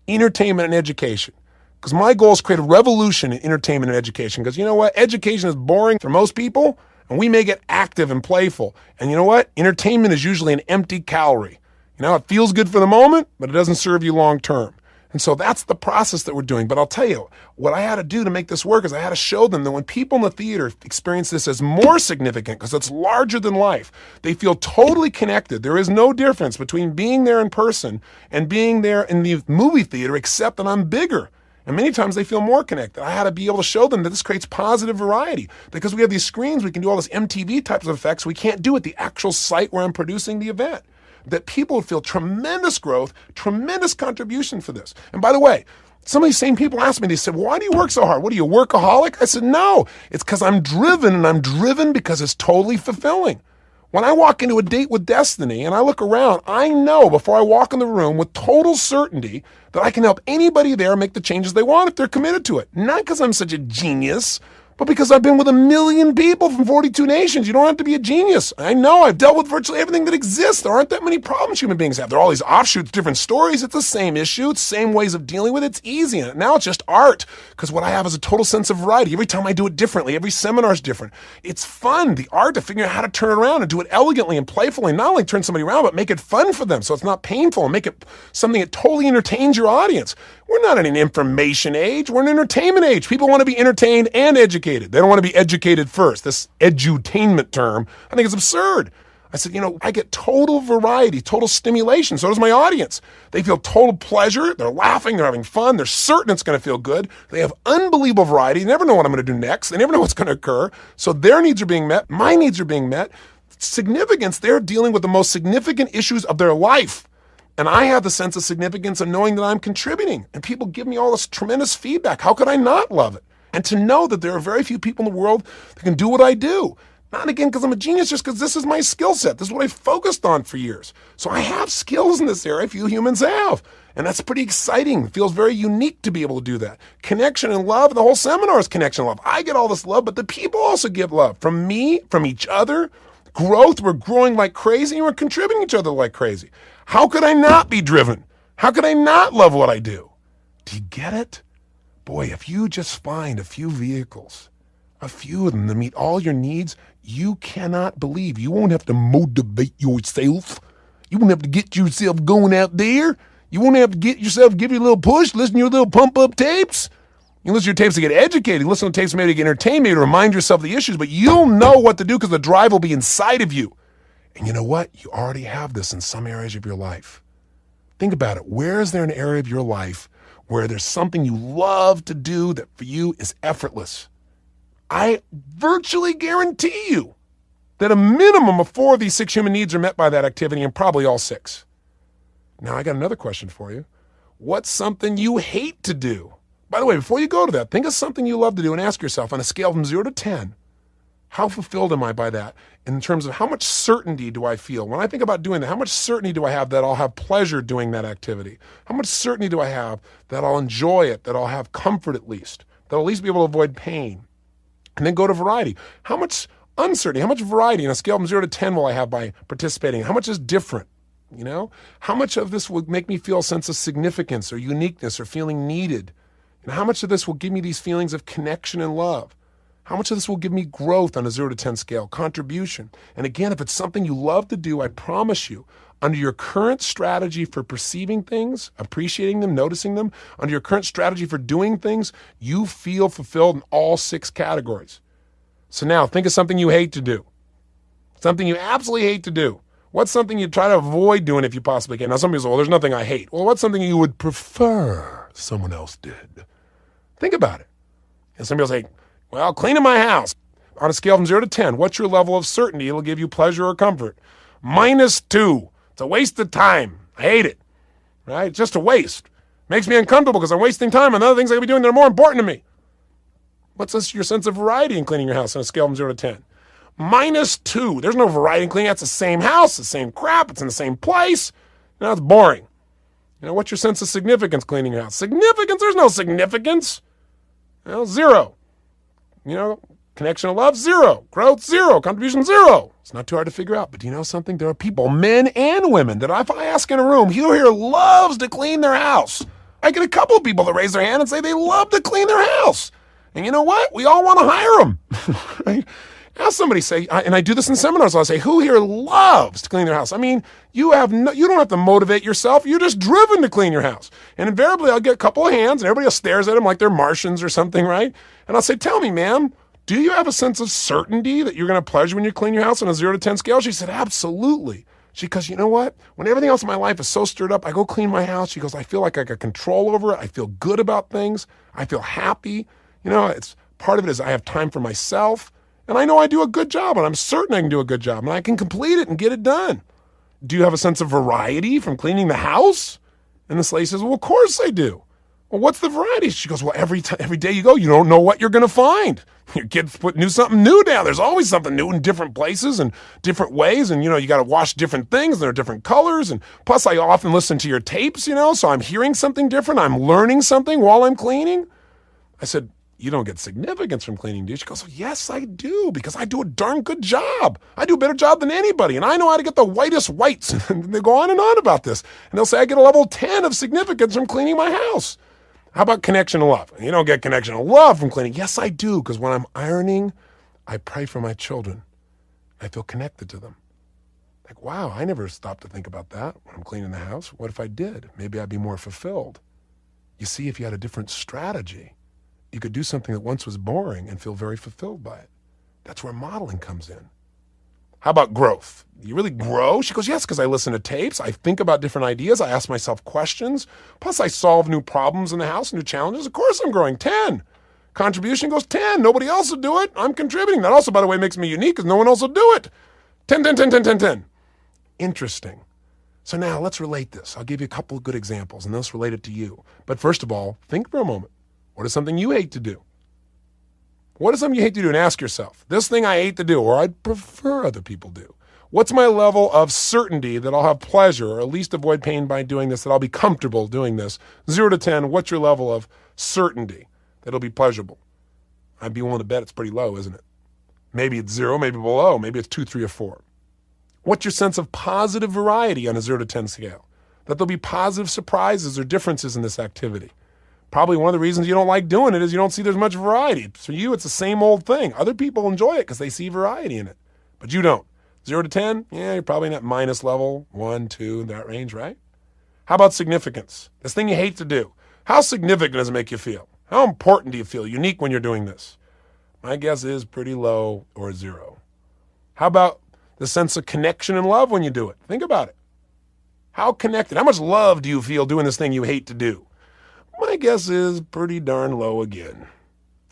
Speaker 1: entertainment and education. Because my goal is to create a revolution in entertainment and education. Because you know what? Education is boring for most people, and we make it active and playful. And you know what? Entertainment is usually an empty calorie. It feels good for the moment, but it doesn't serve you long term. And so that's the process that we're doing. But I'll tell you, what I had to do to make this work is I had to show them that when people in the theater experience this as more significant, because it's larger than life, they feel totally connected. There is no difference between being there in person and being there in the movie theater, except that I'm bigger. And many times they feel more connected. I had to be able to show them that this creates positive variety. Because we have these screens, we can do all this MTV types of effects we can't do at the actual site where I'm producing the event. That people would feel tremendous growth, tremendous contribution for this. And by the way, some of these same people asked me, they said, why do you work so hard? What are you, a workaholic? I said, no, it's because I'm driven, and I'm driven because it's totally fulfilling. When I walk into a date with destiny and I look around, I know before I walk in the room with total certainty that I can help anybody there make the changes they want if they're committed to it. Not because I'm such a genius, but because I've been with 1 million people from 42 nations. You don't have to be a genius. I know I've dealt with virtually everything that exists. There aren't that many problems human beings have. There are all these offshoots, different stories. It's the same issue. It's the same ways of dealing with it. It's easy. And now it's just art, because what I have is a total sense of variety. Every time I do it differently, every seminar is different. It's fun, the art to figure out how to turn it around and do it elegantly and playfully. Not only turn somebody around, but make it fun for them so it's not painful, and make it something that totally entertains your audience. We're not in an information age. We're in an entertainment age. People want to be entertained and educated. They don't want to be educated first. This edutainment term, I think, is absurd. I said, I get total variety, total stimulation. So does my audience. They feel total pleasure. They're laughing. They're having fun. They're certain it's going to feel good. They have unbelievable variety. They never know what I'm going to do next. They never know what's going to occur. So their needs are being met. My needs are being met. Significance, they're dealing with the most significant issues of their life. And I have the sense of significance of knowing that I'm contributing. And people give me all this tremendous feedback. How could I not love it? And to know that there are very few people in the world that can do what I do. Not again because I'm a genius, just because this is my skill set. This is what I focused on for years. So I have skills in this area few humans have. And that's pretty exciting. It feels very unique to be able to do that. Connection and love. The whole seminar is connection and love. I get all this love, but the people also give love. From me, from each other. growth. We're growing like crazy and we're contributing to each other like crazy. How could I not be driven? How could I not love what I do? Do you get it? Boy, if you just find a few vehicles, a few of them to meet all your needs, you cannot believe. You won't have to motivate yourself. You won't have to get yourself going out there. You won't have to give you a little push, listen to your little pump-up tapes. You listen to your tapes to get educated. You listen to tapes maybe to get entertained, maybe to remind yourself of the issues, but you'll know what to do because the drive will be inside of you. And you know what? You already have this in some areas of your life. Think about it. Where is there an area of your life where there's something you love to do that for you is effortless? I virtually guarantee you that a minimum of 4 of these 6 human needs are met by that activity, and probably all 6. Now, I got another question for you. What's something you hate to do? By the way, before you go to that, think of something you love to do and ask yourself on a scale from 0 to 10, how fulfilled am I by that in terms of how much certainty do I feel? When I think about doing that, how much certainty do I have that I'll have pleasure doing that activity? How much certainty do I have that I'll enjoy it, that I'll have comfort at least, that I'll at least be able to avoid pain? And then go to variety. How much uncertainty, how much variety on a scale from 0 to 10 will I have by participating? How much is different? You know, how much of this will make me feel a sense of significance or uniqueness or feeling needed? And how much of this will give me these feelings of connection and love? How much of this will give me growth on a 0 to 10 scale, contribution? And again, if it's something you love to do, I promise you, under your current strategy for perceiving things, appreciating them, noticing them, under your current strategy for doing things, you feel fulfilled in all 6 categories. So now think of something you hate to do. Something you absolutely hate to do. What's something you try to avoid doing if you possibly can? Now, some people say, well, there's nothing I hate. Well, what's something you would prefer someone else did? Think about it. And some people say, well, cleaning my house. On a scale from 0 to 10, what's your level of certainty it'll give you pleasure or comfort? -2. It's a waste of time. I hate it. Right? It's just a waste. Makes me uncomfortable because I'm wasting time on other things I could be doing that are more important to me. What's your sense of variety in cleaning your house on a scale from 0 to 10? -2. There's no variety in cleaning. That's the same house, the same crap. It's in the same place. You know, it's boring. You know, what's your sense of significance cleaning your house? Significance? There's no significance. 0. You know, connection of love, 0. Growth, 0. Contribution, 0. It's not too hard to figure out. But do you know something? There are people, men and women, that if I ask in a room, who here loves to clean their house? I get a couple of people that raise their hand and say they love to clean their house. And you know what? We all want to hire them. Right? Ask somebody, say, and I do this in seminars, I'll say, who here loves to clean their house? I mean, you don't have to motivate yourself. You're just driven to clean your house. And invariably, I'll get a couple of hands, and everybody stares at them like they're Martians or something, right? And I'll say, tell me, ma'am, do you have a sense of certainty that you're going to pleasure when you clean your house on a 0 to 10 scale? She said, absolutely. She goes, you know what? When everything else in my life is so stirred up, I go clean my house. She goes, I feel like I got control over it. I feel good about things. I feel happy. You know, it's part of it is I have time for myself. And I know I do a good job, and I'm certain I can do a good job, and I can complete it and get it done. Do you have a sense of variety from cleaning the house? And this lady says, well, of course I do. Well, what's the variety? She goes, well, every day you go, you don't know what you're going to find. Your kids put something new down. There's always something new in different places and different ways, and, you know, you got to wash different things, and there are different colors, and plus I often listen to your tapes, you know, so I'm hearing something different. I'm learning something while I'm cleaning. I said, you don't get significance from cleaning, do you? She goes, well, yes, I do, because I do a darn good job. I do a better job than anybody, and I know how to get the whitest whites. And they go on and about this. And they'll say I get a level 10 of significance from cleaning my house. How about connection to love? You don't get connection to love from cleaning. Yes, I do, because when I'm ironing, I pray for my children. I feel connected to them. Like, wow, I never stopped to think about that when I'm cleaning the house. What if I did? Maybe I'd be more fulfilled. You see, if you had a different strategy, you could do something that once was boring and feel very fulfilled by it. That's where modeling comes in. How about growth? You really grow? She goes, yes, because I listen to tapes. I think about different ideas. I ask myself questions. Plus, I solve new problems in the house, new challenges. Of course, I'm growing. 10. Contribution goes 10. Nobody else will do it. I'm contributing. That also, by the way, makes me unique because no one else will do it. 10, 10, 10, 10, 10, 10. Interesting. So now let's relate this. I'll give you a couple of good examples, and let's relate it to you. But first of all, think for a moment. What is something you hate to do? What is something you hate to do? And ask yourself, this thing I hate to do, or I'd prefer other people do. What's my level of certainty that I'll have pleasure or at least avoid pain by doing this, that I'll be comfortable doing this? 0 to 10, what's your level of certainty that it'll be pleasurable? I'd be willing to bet it's pretty low, isn't it? Maybe it's 0, maybe below, maybe it's 2, 3, or 4. What's your sense of positive variety on a 0 to 10 scale? That there'll be positive surprises or differences in this activity. Probably one of the reasons you don't like doing it is you don't see there's much variety. For you, it's the same old thing. Other people enjoy it because they see variety in it, but you don't. 0 to 10, yeah, you're probably in that minus level, 1, 2, that range, right? How about significance? This thing you hate to do. How significant does it make you feel? How important do you feel unique when you're doing this? My guess is pretty low or 0. How about the sense of connection and love when you do it? Think about it. How connected? How much love do you feel doing this thing you hate to do? My guess is pretty darn low again.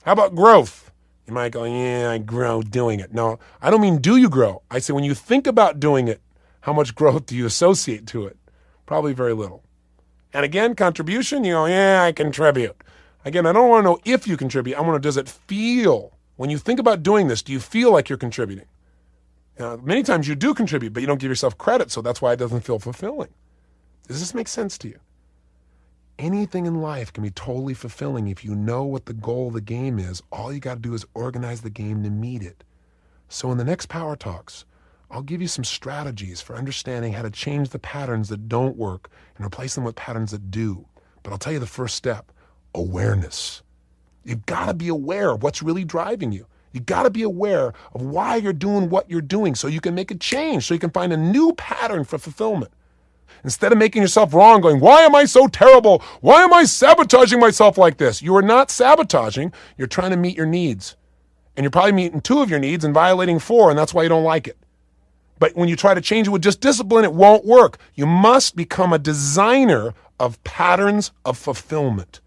Speaker 1: How about growth? You might go, yeah, I grow doing it. No, I don't mean do you grow. I say when you think about doing it, how much growth do you associate to it? Probably very little. And again, contribution, you go, yeah, I contribute. Again, I don't want to know if you contribute. I want to know, does it feel, when you think about doing this, do you feel like you're contributing? Many times you do contribute, but you don't give yourself credit, so that's why it doesn't feel fulfilling. Does this make sense to you? Anything in life can be totally fulfilling if you know what the goal of the game is. All you got to do is organize the game to meet it. So in the next Power Talks, I'll give you some strategies for understanding how to change the patterns that don't work and replace them with patterns that do. But I'll tell you the first step, awareness. You've got to be aware of what's really driving you. You got to be aware of why you're doing what you're doing so you can make a change, so you can find a new pattern for fulfillment. Instead of making yourself wrong, going, why am I so terrible? Why am I sabotaging myself like this? You are not sabotaging. You're trying to meet your needs. And you're probably meeting 2 of your needs and violating 4, and that's why you don't like it. But when you try to change it with just discipline, it won't work. You must become a designer of patterns of fulfillment.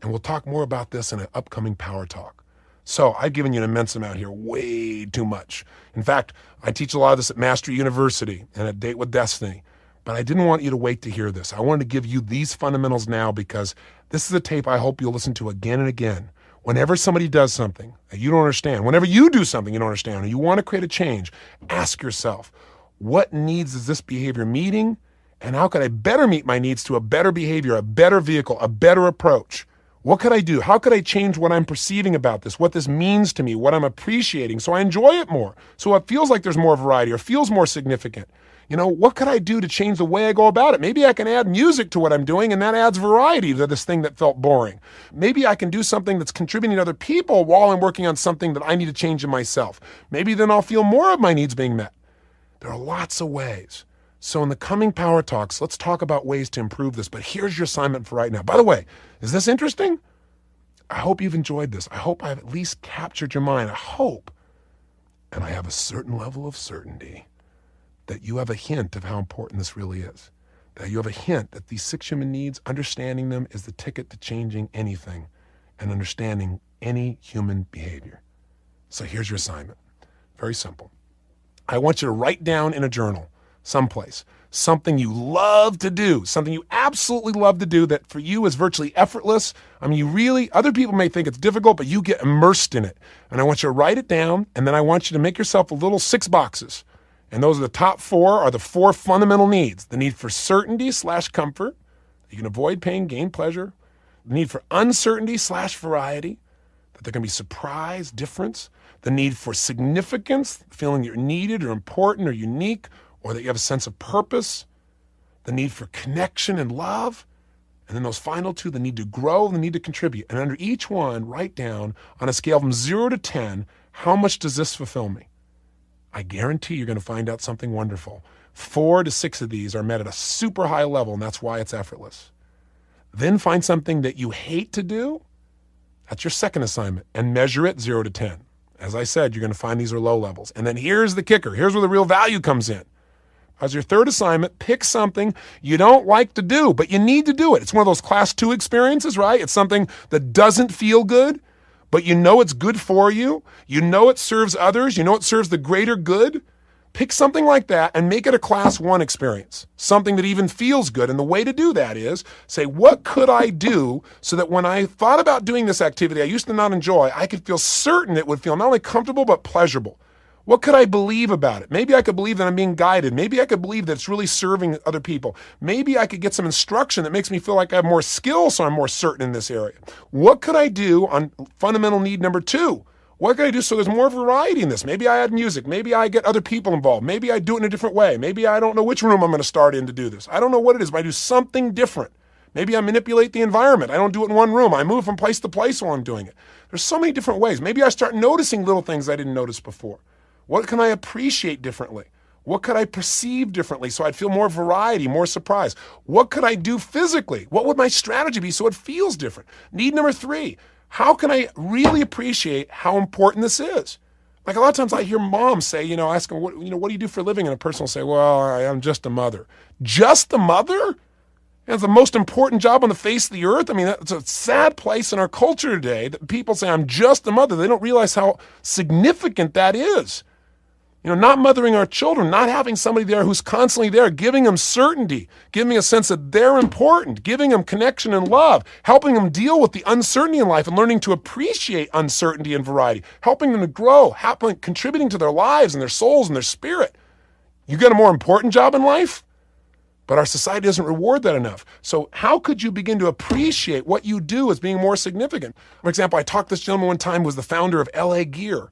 Speaker 1: And we'll talk more about this in an upcoming Power Talk. So I've given you an immense amount here, way too much. In fact, I teach a lot of this at Mastery University and at Date with Destiny. But I didn't want you to wait to hear this. I wanted to give you these fundamentals now because this is a tape I hope you'll listen to again and again. Whenever somebody does something that you don't understand, whenever you do something you don't understand, and you want to create a change, ask yourself, what needs is this behavior meeting? And how could I better meet my needs to a better behavior, a better vehicle, a better approach? What could I do? How could I change what I'm perceiving about this, what this means to me, what I'm appreciating so I enjoy it more, so it feels like there's more variety or feels more significant? You know, what could I do to change the way I go about it? Maybe I can add music to what I'm doing and that adds variety to this thing that felt boring. Maybe I can do something that's contributing to other people while I'm working on something that I need to change in myself. Maybe then I'll feel more of my needs being met. There are lots of ways. So in the coming Power Talks, let's talk about ways to improve this. But here's your assignment for right now. By the way, is this interesting? I hope you've enjoyed this. I hope I've at least captured your mind. I hope. And I have a certain level of certainty that you have a hint of how important this really is. That you have a hint that these 6 human needs, understanding them is the ticket to changing anything and understanding any human behavior. So here's your assignment. Very simple. I want you to write down in a journal, someplace, something you love to do, something you absolutely love to do that for you is virtually effortless. I mean, you really, other people may think it's difficult, but you get immersed in it. And I want you to write it down, and then I want you to make yourself a little 6 boxes. And those are the top 4 are the 4 fundamental needs. The need for certainty/comfort. You can avoid pain, gain pleasure. The need for uncertainty/variety. That there can be surprise, difference. The need for significance, feeling you're needed or important or unique, or that you have a sense of purpose. The need for connection and love. And then those final 2, the need to grow and the need to contribute. And under each one, write down on a scale from 0 to 10, how much does this fulfill me? I guarantee you're going to find out something wonderful. 4 to 6 of these are met at a super high level, and that's why it's effortless. Then find something that you hate to do. That's your second assignment, and measure it 0 to 10. As I said, you're going to find these are low levels. And then here's the kicker. Here's where the real value comes in. As your third assignment, pick something you don't like to do, but you need to do it. It's one of those class 2 experiences, right? It's something that doesn't feel good, but you know it's good for you. You know it serves others. You know it serves the greater good. Pick something like that and make it a class 1 experience, something that even feels good. And the way to do that is say, what could I do so that when I thought about doing this activity I used to not enjoy, I could feel certain it would feel not only comfortable, but pleasurable. What could I believe about it? Maybe I could believe that I'm being guided. Maybe I could believe that it's really serving other people. Maybe I could get some instruction that makes me feel like I have more skill, so I'm more certain in this area. What could I do on fundamental need number 2? What can I do so there's more variety in this? Maybe I add music. Maybe I get other people involved. Maybe I do it in a different way. Maybe I don't know which room I'm going to start in to do this. I don't know what it is, but I do something different. Maybe I manipulate the environment. I don't do it in one room. I move from place to place while I'm doing it. There's so many different ways. Maybe I start noticing little things I didn't notice before. What can I appreciate differently? What could I perceive differently so I'd feel more variety, more surprise? What could I do physically? What would my strategy be so it feels different? Need number 3, how can I really appreciate how important this is? Like a lot of times I hear moms say, ask them, what do you do for a living? And a person will say, well, I'm just a mother. Just a mother? It's the most important job on the face of the earth. I mean, it's a sad place in our culture today that people say, I'm just a mother. They don't realize how significant that is. Not mothering our children, not having somebody there who's constantly there, giving them certainty, giving a sense that they're important, giving them connection and love, helping them deal with the uncertainty in life and learning to appreciate uncertainty and variety, helping them to grow, contributing to their lives and their souls and their spirit. You get a more important job in life? But our society doesn't reward that enough. So how could you begin to appreciate what you do as being more significant? For example, I talked to this gentleman one time who was the founder of LA Gear.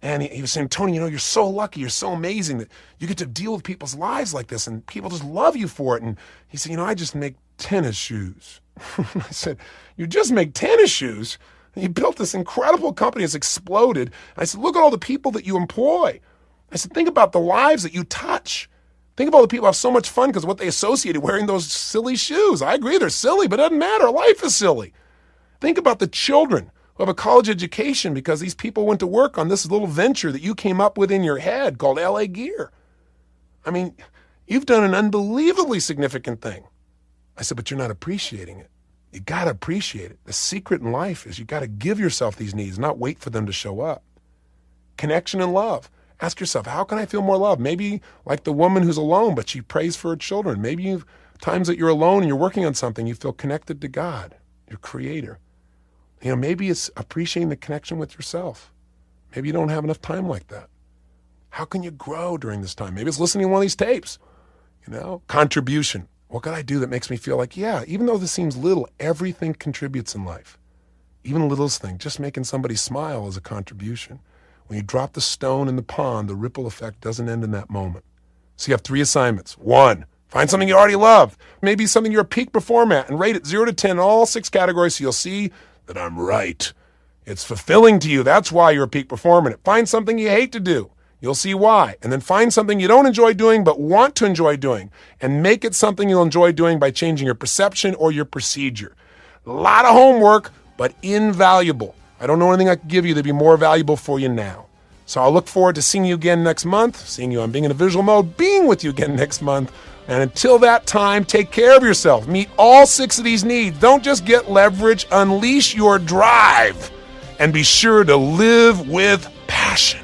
Speaker 1: And he was saying, Tony, you're so lucky, you're so amazing that you get to deal with people's lives like this and people just love you for it. And he said, I just make tennis shoes. I said, you just make tennis shoes? And you built this incredible company, it's exploded. I said, look at all the people that you employ. I said, think about the lives that you touch. Think about all the people who have so much fun because what they associated wearing those silly shoes. I agree, they're silly, but it doesn't matter. Life is silly. Think about the children who have a college education because these people went to work on this little venture that you came up with in your head called LA Gear. I mean, you've done an unbelievably significant thing. I said, but you're not appreciating it. You got to appreciate it. The secret in life is you got to give yourself these needs, not wait for them to show up. Connection and love. Ask yourself, how can I feel more love? Maybe like the woman who's alone, but she prays for her children. Maybe you've times that you're alone and you're working on something, you feel connected to God, your creator. Maybe it's appreciating the connection with yourself. Maybe you don't have enough time like that. How can you grow during this time? Maybe it's listening to one of these tapes. Contribution. What can I do that makes me feel like, yeah, even though this seems little, everything contributes in life. Even the littlest thing, just making somebody smile is a contribution. When you drop the stone in the pond, the ripple effect doesn't end in that moment. So you have 3 assignments. 1, find something you already love. Maybe something you're a peak performer at and rate it 0 to 10 in all 6 categories so you'll see that I'm right. It's fulfilling to you. That's why you're a peak performer. Find something you hate to do. You'll see why. And then find something you don't enjoy doing but want to enjoy doing and make it something you'll enjoy doing by changing your perception or your procedure. A lot of homework, but invaluable. I don't know anything I can give you that'd be more valuable for you now. So I'll look forward to seeing you again next month, seeing you on Being in a Visual Mode, being with you again next month. And until that time, take care of yourself. Meet all 6 of these needs. Don't just get leverage. Unleash your drive. And be sure to live with passion.